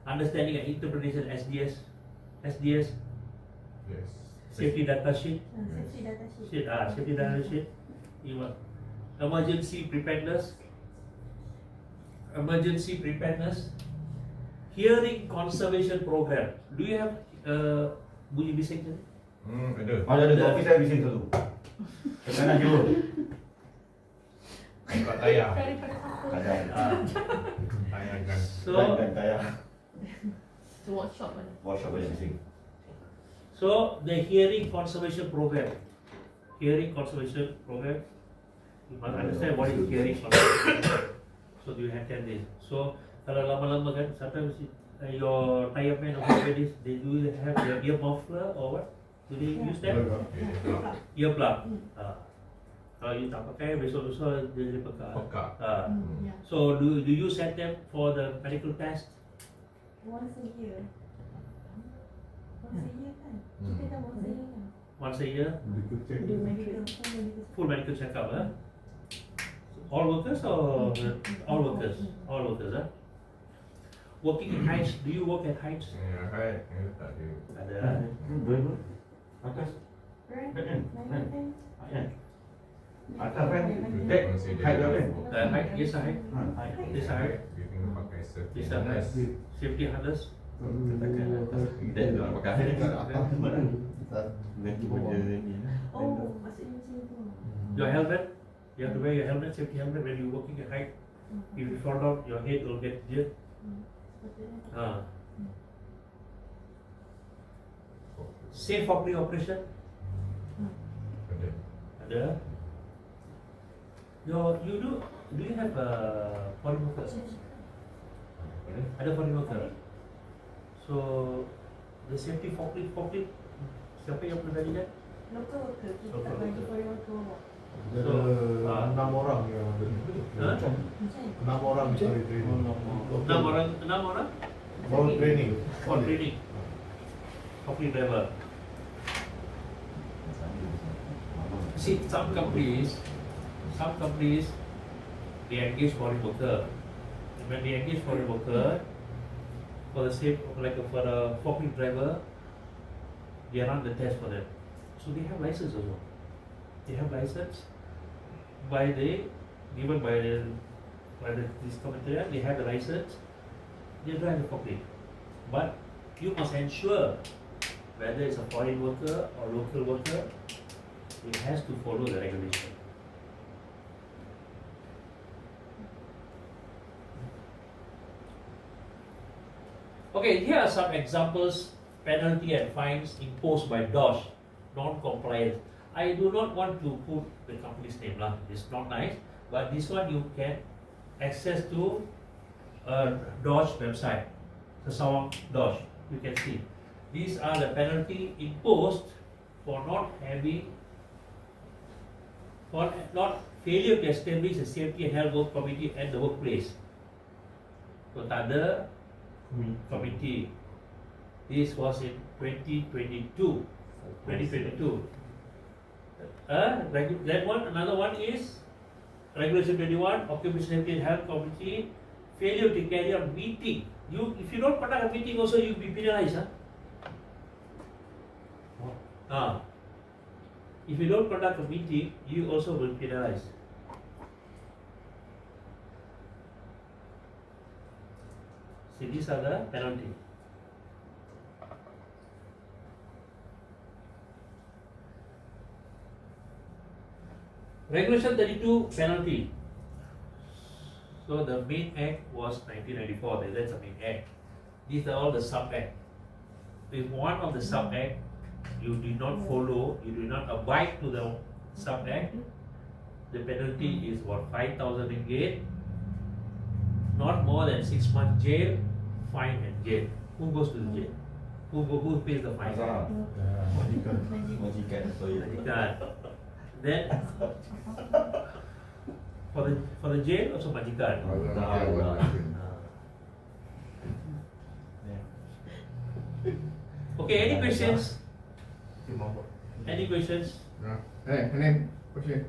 Understanding and interpretation SDS. Yes. Safety data sheet. Safety data sheet. Safety data sheet. You must. Emergency preparedness. Emergency preparedness. Hearing conservation program. Do you have bunyi bising? Ada. Ada office saya bising selalu. Kanan jauh. Kat tayar. Daripada apa? Tayar kan. So Tayar. Itu workshop mana? Workshop banyak bising. So the hearing conservation program. Hearing conservation program. You must understand what is hearing conservation. So do you attend this? So kalau lama-lama kan, sometimes your tire man or whatever it is, they do have their ear muffler or what? Do they use that? Ear plug. Kalau you tak pakai, besok-besok dia jadi pekak. Yeah. So do you send them for the medical test? Once a year. Once a year kan? Kita dah once a year kan? Once a year? Do medical. Full medical checkup, All workers or all workers? All workers, Working in heights, do you work at heights? Ya, hai. Tak ada. Ada. Dua. Atas. Right? Kan? Right. Atas kan? Dek. Height dah kan? Height, yes, height. Height. Yes, height. Dia kena pakai safety Yes, harness. Safety harness. Katakan atas. Dek tu nak pakai. Nanti benda ni. Oh, maksudnya macam tu. Your helmet, you have to wear your helmet, safety helmet when you working at height. If you fall down, your head will get jerked. Safe factory operation. Ada. Ada. Do you have a foreign worker? Ada foreign worker. So the safety factory, siapa yang pernah kan? Local worker, kita Local tak bagi worker. foreign worker work. Ada 6 orang yang ada. Huh? 6 orang sorry training. 6 orang? Baru training. For training. Factory driver. See, some companies, they engage foreign worker. And when they engage foreign worker, for the same, like for a forklift driver, they run the test for them. So they have license also. They have license given by this committee. They have the license. They drive the forklift. But you must ensure whether it's a foreign worker or local worker, it has to follow the regulation. Okay, here are some examples, penalty and fines imposed by DOSH, non-compliance. I do not want to put the company's name, it's not nice, but this one you can access to DOSH website, the Sawang DOSH, you can see. These are the penalty imposed for not failure to establish a safety and health work committee at the workplace. So tak ada committee. This was in 2022. That one, another one is Regulation 21, Occupational Safety and Health Committee, failure to carry out meeting. If you don't conduct a meeting also, you'll be penalized. If you don't conduct a meeting, you also will be penalized. See, these are the penalty. Regulation 32 penalty. So the main act was 1994. That's the main act. These are all the sub act. If one of the sub act you did not follow, you do not abide to the sub act, the penalty is what, 5,000 ringgit, not more than 6 months jail, fine and jail. Who goes to the jail? Who pays the fine? Azhar. Majikan. Majikan. Sorry. Majikan. Then for the jail also majikan. Okay, any questions? Any questions? Question.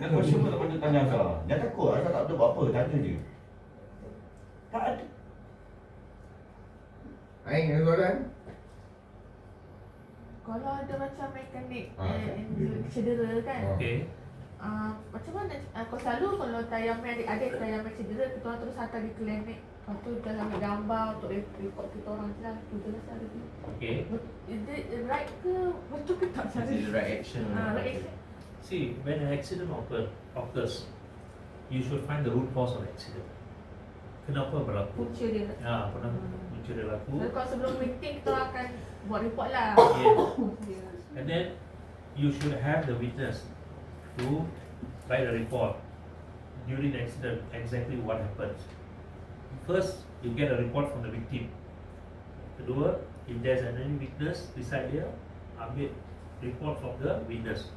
Yang question pun tak patut tanya Azhar. Jangan takut, Azhar tak tahu apa, tanya je. Tak ada. Aing ada soalan? Kalau ada macam mekanik Ah, cedera kan, Okay. macam mana? Kau selalu kalau tayaman adik-adik tayaman cedera, kita orang terus hantar di klinik. Lepas tu kita ambil gambar untuk report kita orang je lah. Tu je lah cara dia. Okay. Is it right ke? Betul ke tak cara? This is the right action. Right action. See, when an accident occurs, you should find the root cause of the accident. Kenapa berlaku? Punca dia. Ya, kenapa punca dia berlaku? Jadi kalau sebelum meeting kita orang akan buat report lah. Yes. And then you should have the witness to write a report during the accident, exactly what happens. First, you get a report from the victim. Kedua, if there's any witness beside dia, ambil report from the witness.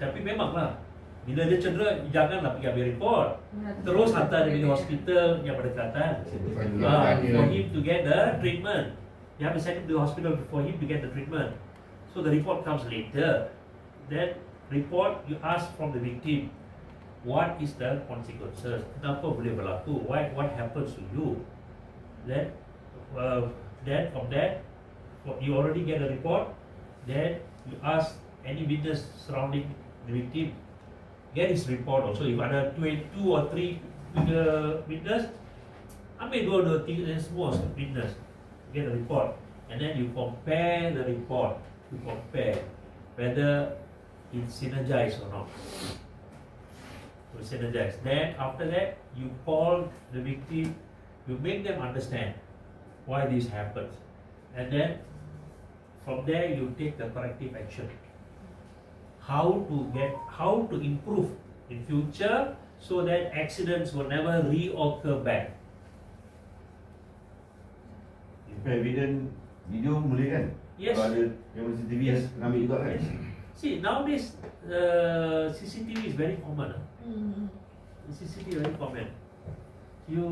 Tapi memanglah, bila dia cedera, janganlah pergi ambil report. Terus hantar dia pergi hospital yang berdekatan. For him to get the treatment. You have to send him to the hospital for him to get the treatment. So the report comes later. Then report, you ask from the victim, what is the consequences? Kenapa boleh berlaku? What happens to you? Then from that, you already get a report. Then you ask any witness surrounding the victim, get his report also. If ada 2 or 3 witness, ambil 2 3 semua witness, get a report, and then you compare the report. You compare whether it's synergized or not. To synergize. Then after that, you call the victim, you make them understand why this happens, and then from there you take the corrective action. How to improve in future so that accidents will never reoccur back. Evidence video boleh kan? Yes. Kalau ada yang CCTV Yes. ambil juga kan? Yes. See, nowadays CCTV is very common. CCTV very common. You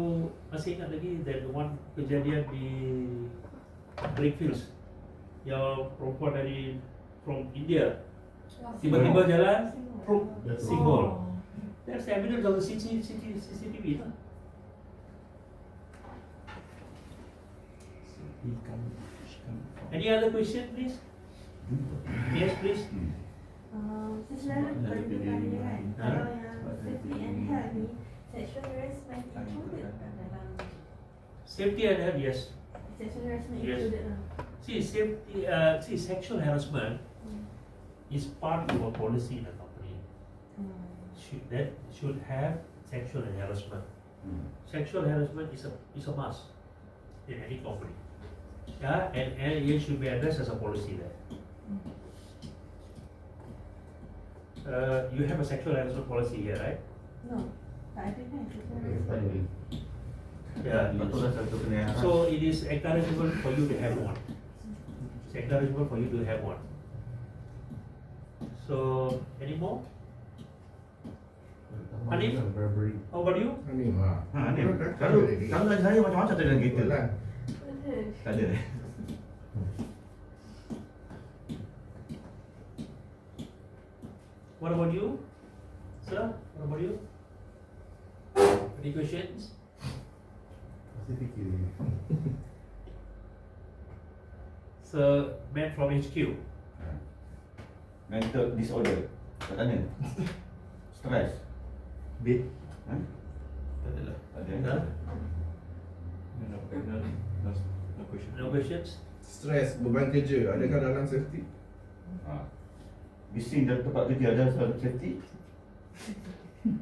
masih ingat lagi that one kejadian di Brickfields yang perempuan dari from India tiba-tiba jalan single. That's evidence of the CCTV lah. Any other question, please? Yes, please. Saya selalu bertanya kan, kalau yang safety and health ni, sexual harassment included tak dalam Safety and health, yes. sexual harassment Yes. included lah. See, sexual harassment is part of a policy in a company. That should have sexual harassment. Sexual harassment is a must in any company. Yeah, and it should be addressed as a policy there. You have a sexual harassment policy here, right? No, tak ada kan sexual harassment. Yeah. Betul lah satu kena yang So it is encouragable for you to have one. It's encouragable for you to have one. So any more? Hanif? How about you? Ni ha. ni. Kalau lagi saya macam-macam tu dalam kereta. Tak ada. What about you, sir? What about you? Any questions? Masih fikir. So, man from HQ. Mental disorder. Tak tanya. Stress. Bit. Huh? Tak ada lah. Ada. Huh? No question. No questions? Stres, beban kerja, adakah dalam safety? Bising dalam tempat kerja ada safety?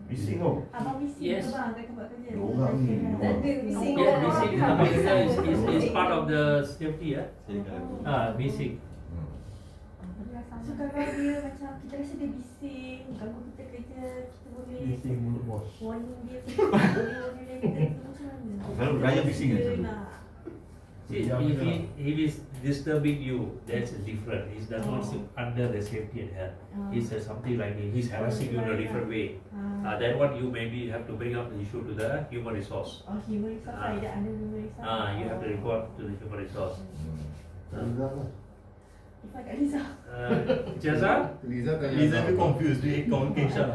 Bising tau. Abang misi Yes. ke bang kat tempat kerja? Orang ni. Tak ada bising Yes, lah. basic tempat kerja is part of the safety ya. Basic. So kalau dia macam kita rasa dia bising, ganggu kita kerja, kita boleh Bising mulut bos. warning dia, warning dia kita macam mana? Selalu beraya bising kan? Kita nak See, if he's disturbing you, that's different. He does not sit under the safety and health. He says something like he's harassing you in a different way. Then what you maybe have to bring up the issue to the human resource. human resource lah, tidak ada human resource. You have to report to the human resource. If I kat Liza. Jaza? Liza tanya Liza apa? tu confused dia communication.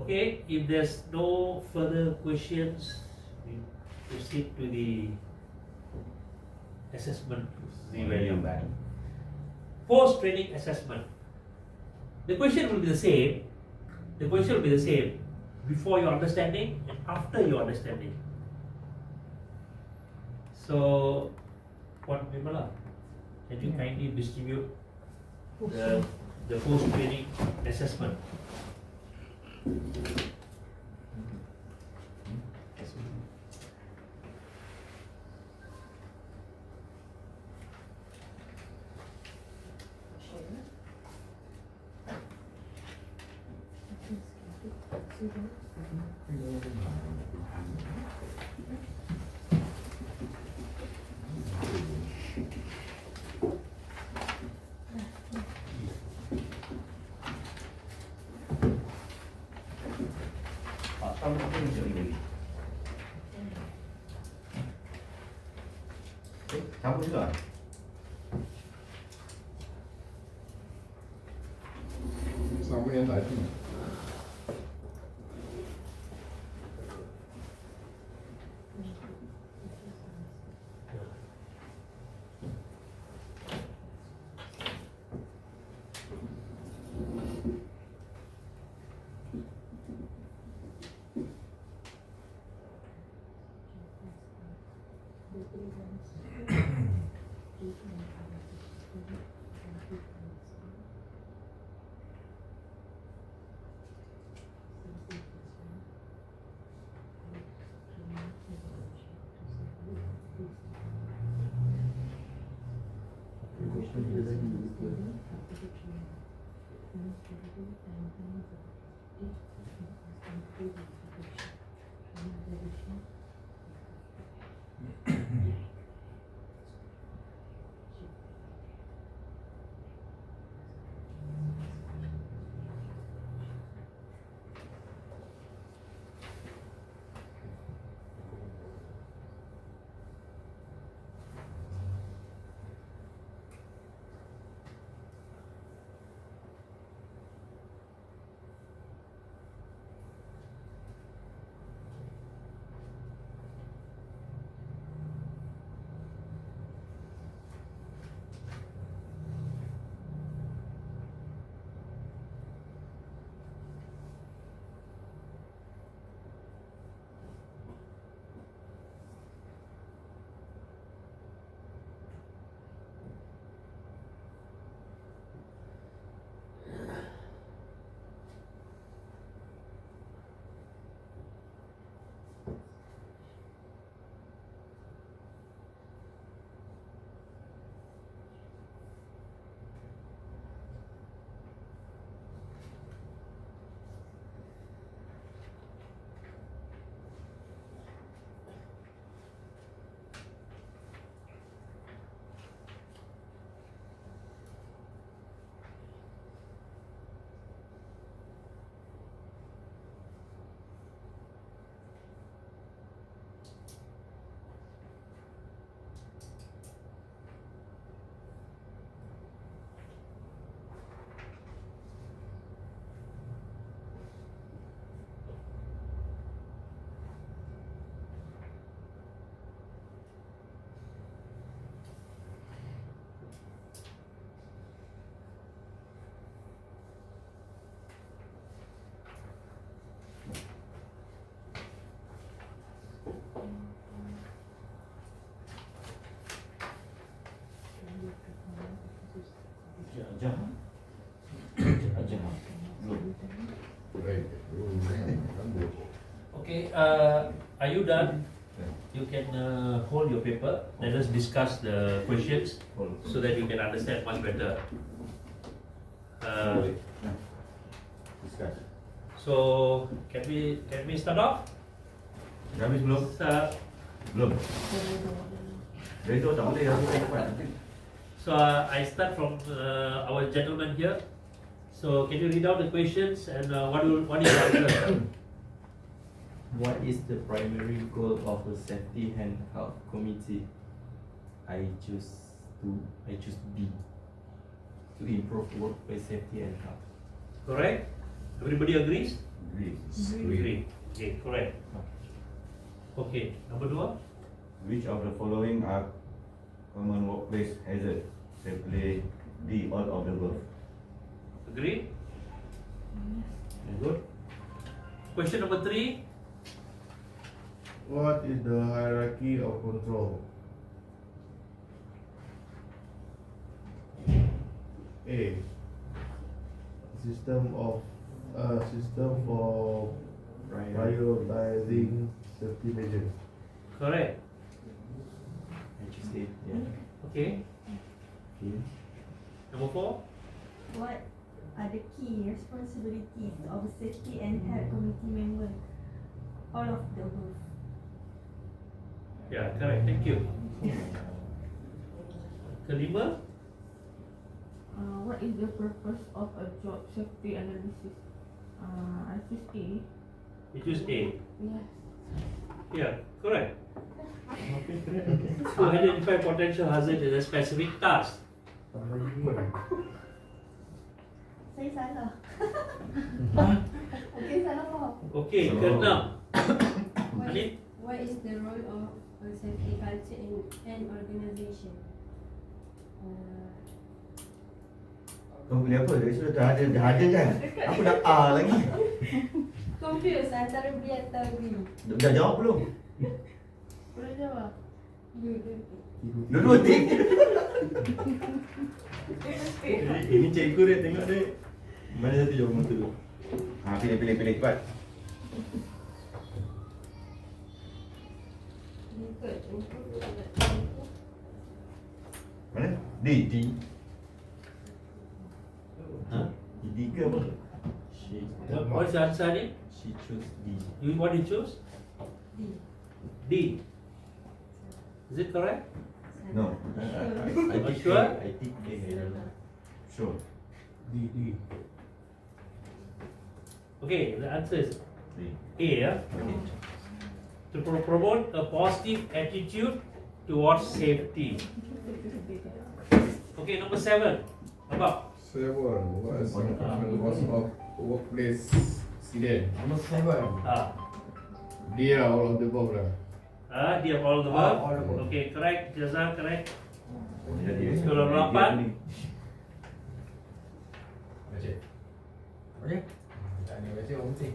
Okay, if there's no further questions, we proceed to the assessment. The value. Post-training assessment. The question will be the same. The question will be the same before your understanding and after your understanding. So, what Vimala, can you kindly distribute the post-training assessment? Tahun apa ni macam ni? Sama juga? Sama yang tadi. Ajah. Ajah. Belum. Right. Okay, are you done? You can hold your paper. Let us discuss the questions so that you can understand much better. Discuss. So can we start off? Dah habis belum? Start. Belum. Dari tu tak boleh aku dapat. So I start from our gentleman here. So can you read out the questions and what is your answer? What is the primary goal of a safety and health committee? I choose B. To improve workplace safety and health. Correct? Everybody agrees? Agree. Okay, correct. Okay, number 2. Which of the following are common workplace hazard? Simply D, all of the above. Agree? Good. Question number 3. What is the hierarchy of control? A. System for prioritizing safety measures. Correct. I choose A. Yeah. Okay. Okay. Number 4. What are the key responsibilities of a safety and health committee member? All of the above. Yeah, correct. Thank you. Kelima. What is the purpose of a job safety analysis? I choose A. You choose A. Yes. Yeah, correct. To identify potential hazard in a specific task. Saya salah. Okay, salah faham. Okay, So- keenam. What Anit? what is the role of a safety culture in an organization? Kau pilih apa? Dari sudah dah ada kan? Aku dah A lagi. Confused antara B atau B. Dah jawab belum? Boleh jawab. Dua-dua tik. Ini cikgu dia tengok dia. Mana satu jawapan tu? Ha, pilih cepat. Mana? D. Huh? D ke apa? What's the answer, Anit? She chose D. What you choose? D. D. Is it correct? No. I think Sure? A. I think A. I don't know. Sure. D. Okay, the answer is D. A. Yeah? Okay. To promote a positive attitude towards safety. Okay, number 7. About. 7. What is the cause of workplace accident? Number 7. Dia all of the above lah. Dia all the All above. the above. Okay, correct. Jazan, correct. Jadi Kalau lapan. Baca. Okey. Tak ada baca orang penting.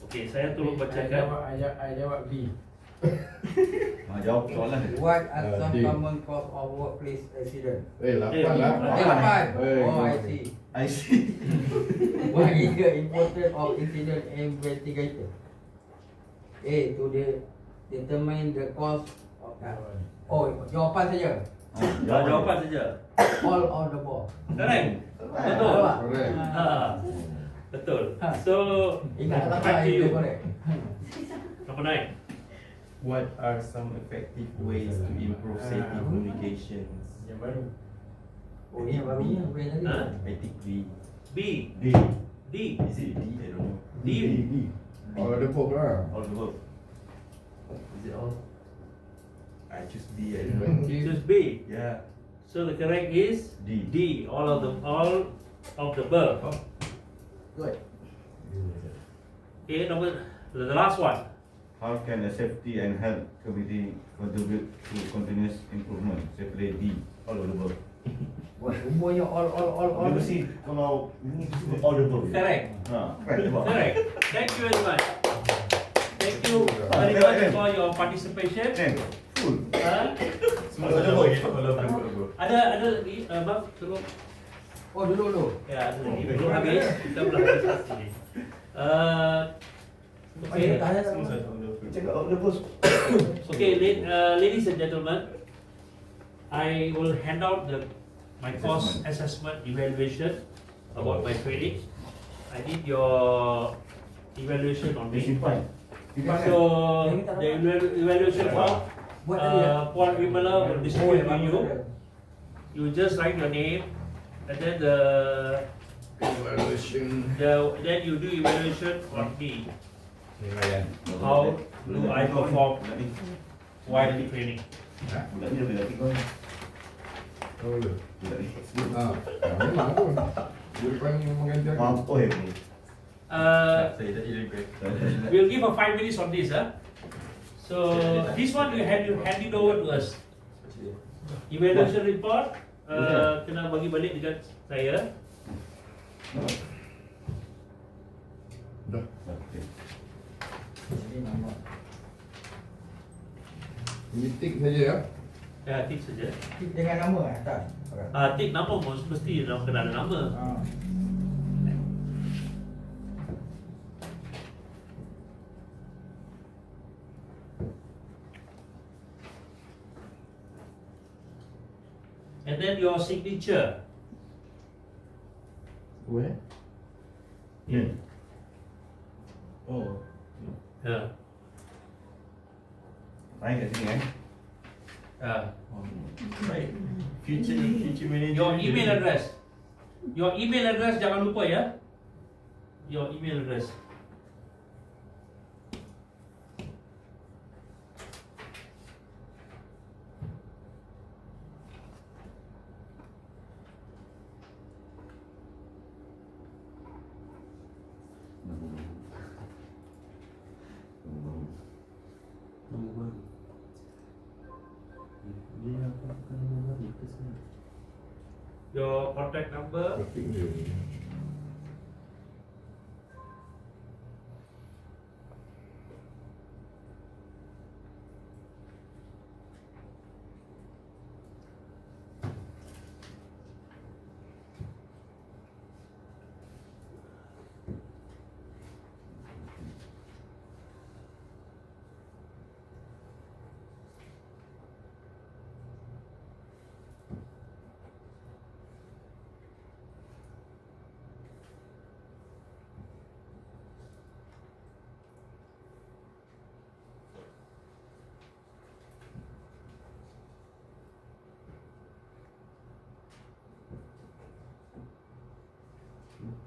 Okay, saya tolong bacakan. I jawab B. Jawab soalan. What are some D. common cause of workplace accident? 8 Eh, lah. Lapan. Eh, Oh, I see. I see. What is the importance of incident investigator? A. To determine the cause of jawapan saja. Jawapan saja. All of the above. Correct. Betul. Correct. Betul. Ha. So, Ingat back lah to you. itu correct. Number 9. What are some effective ways to improve safety communications? Yang baru. Oh, ni yang barunya bukan yang tadi. Ha? I think B. B. D. D. Is it D? I don't know. D. All of the above lah. All the above. Is it all? I choose B. I don't know. Choose B. Yeah. So the correct is D. D. All of the above. Good. Okay, the last one. How can a safety and health committee contribute to continuous improvement? Simply D. All of the above. Buat umurnya all. You mesti kalau ini semua all the above. Correct. Correct. Nampak? Correct. Thank you very much. Thank you very much for your participation. Ha? Ada lagi bang suruh. Oh dulu. Ya, ada lagi. Belum habis. Kita belum habis sesi ni. Okay. Cakap out the bos. Okay, ladies and gentlemen, I will hand out my course assessment evaluation about my training. I need your evaluation on me. So the evaluation form, Paul Wimala will distribute to you. You just write your name, and then then you do evaluation on me. How do I perform while training? Budak ni lebih lelaki kau ni. Oh, boleh. Budak ni. Memang tu. Dia depan mengajar. Mampu ni. We'll give a 5 minutes on this, huh? So this one you hand it over to us. Evaluation report kena bagi balik dekat saya. Dah. Okey. Ini tik saja ya. Ya, tik saja. Tik dengan nama atas. Tik nama mesti kena ada nama. And then your signature. Where? Yeah. Oh. Yeah. Main kat sini Right. Future manager. Your email address. Your email address jangan lupa ya. Your email address. Your contact number. Tik dia.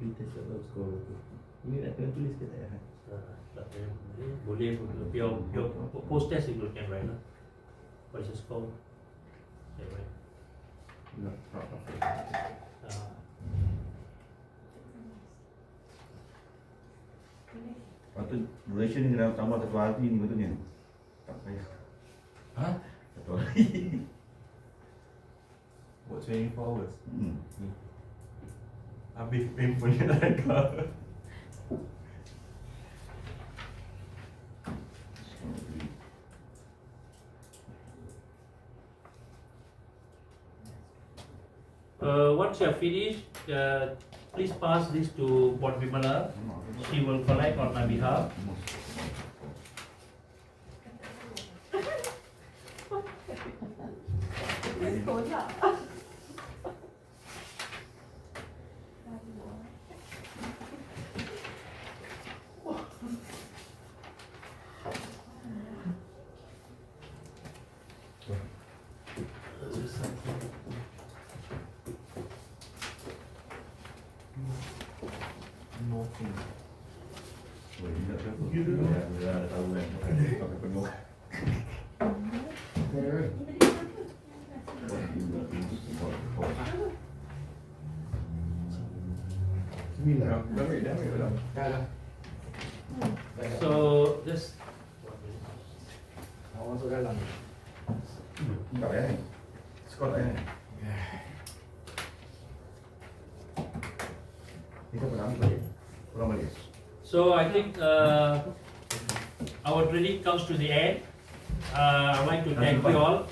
Kita sebab sekolah tu. Ini nak kena tulis ke tak ya? Tak boleh your post test you can write lah. What is the score? Can write. Not perfect. Lepas tu duration ni kena tambah 1 hari ni betulnya. Tak payah. Ha? 1 hari. Buat 24 hours. Habis handphone dia dah rekod. Once you have finished, please pass this to Port Vimala. She will collect on my behalf. Nothing. Boleh tidak berapa? Dah tahu kan. Pakai penuh. So just Awak masuk dalam. Tak payah ni. Skor tak payah ni. Ni kau pernah ambil balik? Pulang balik? So I think our training comes to the end. I'd like to thank you all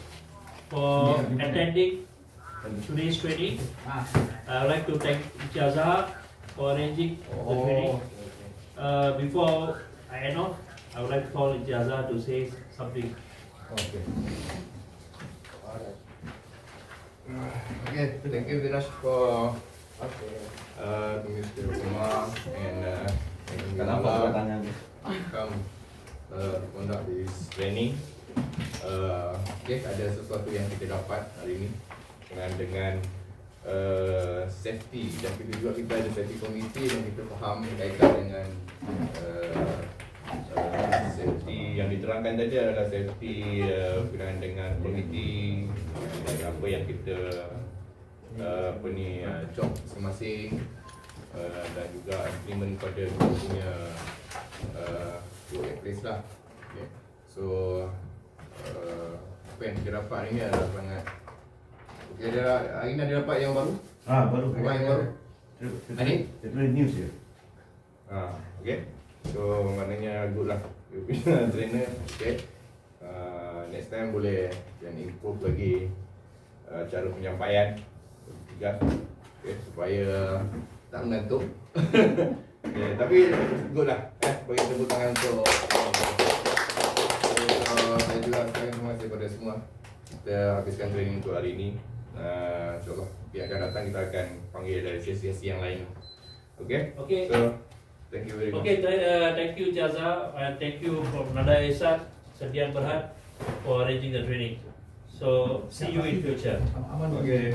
for attending today's training. I'd like to thank Ijazah for arranging the training. Before I end off, I would like to call Ijazah to say something. Okay. Okay, thank you very much for Mr. Kumar and Kenapa tanya? come conduct this training. Okay, ada sesuatu yang kita dapat hari ini dengan safety, dan kita juga ada safety committee yang kita faham berkaitan dengan safety yang diterangkan tadi adalah safety berkenaan dengan komiti dan apa yang kita job masing-masing, dan juga implement pada kita punya workplace lah. Okay. So apa yang kita dapat hari ni adalah sangat okay. Hari ni ada dapat yang baru? Baru. Apa yang baru? Hari? Itu news je. Okay. So maknanya good lah you punya trainer. Okay. Next time boleh yang improve lagi cara penyampaian juga, okay, supaya tak mengantuk. Okay, tapi good lah. Bagi tepuk tangan untuk saya juga ucapkan terima kasih kepada semua. Kita habiskan training untuk hari ini. InsyaAllah yang akan datang kita akan panggil dari sesi-sesi yang lain. Okay? Okay. So thank you very much. Okay, thank you Ijazah, and thank you from Nada Esat, Sedian Berhad for arranging the training. So see you in future. Okay.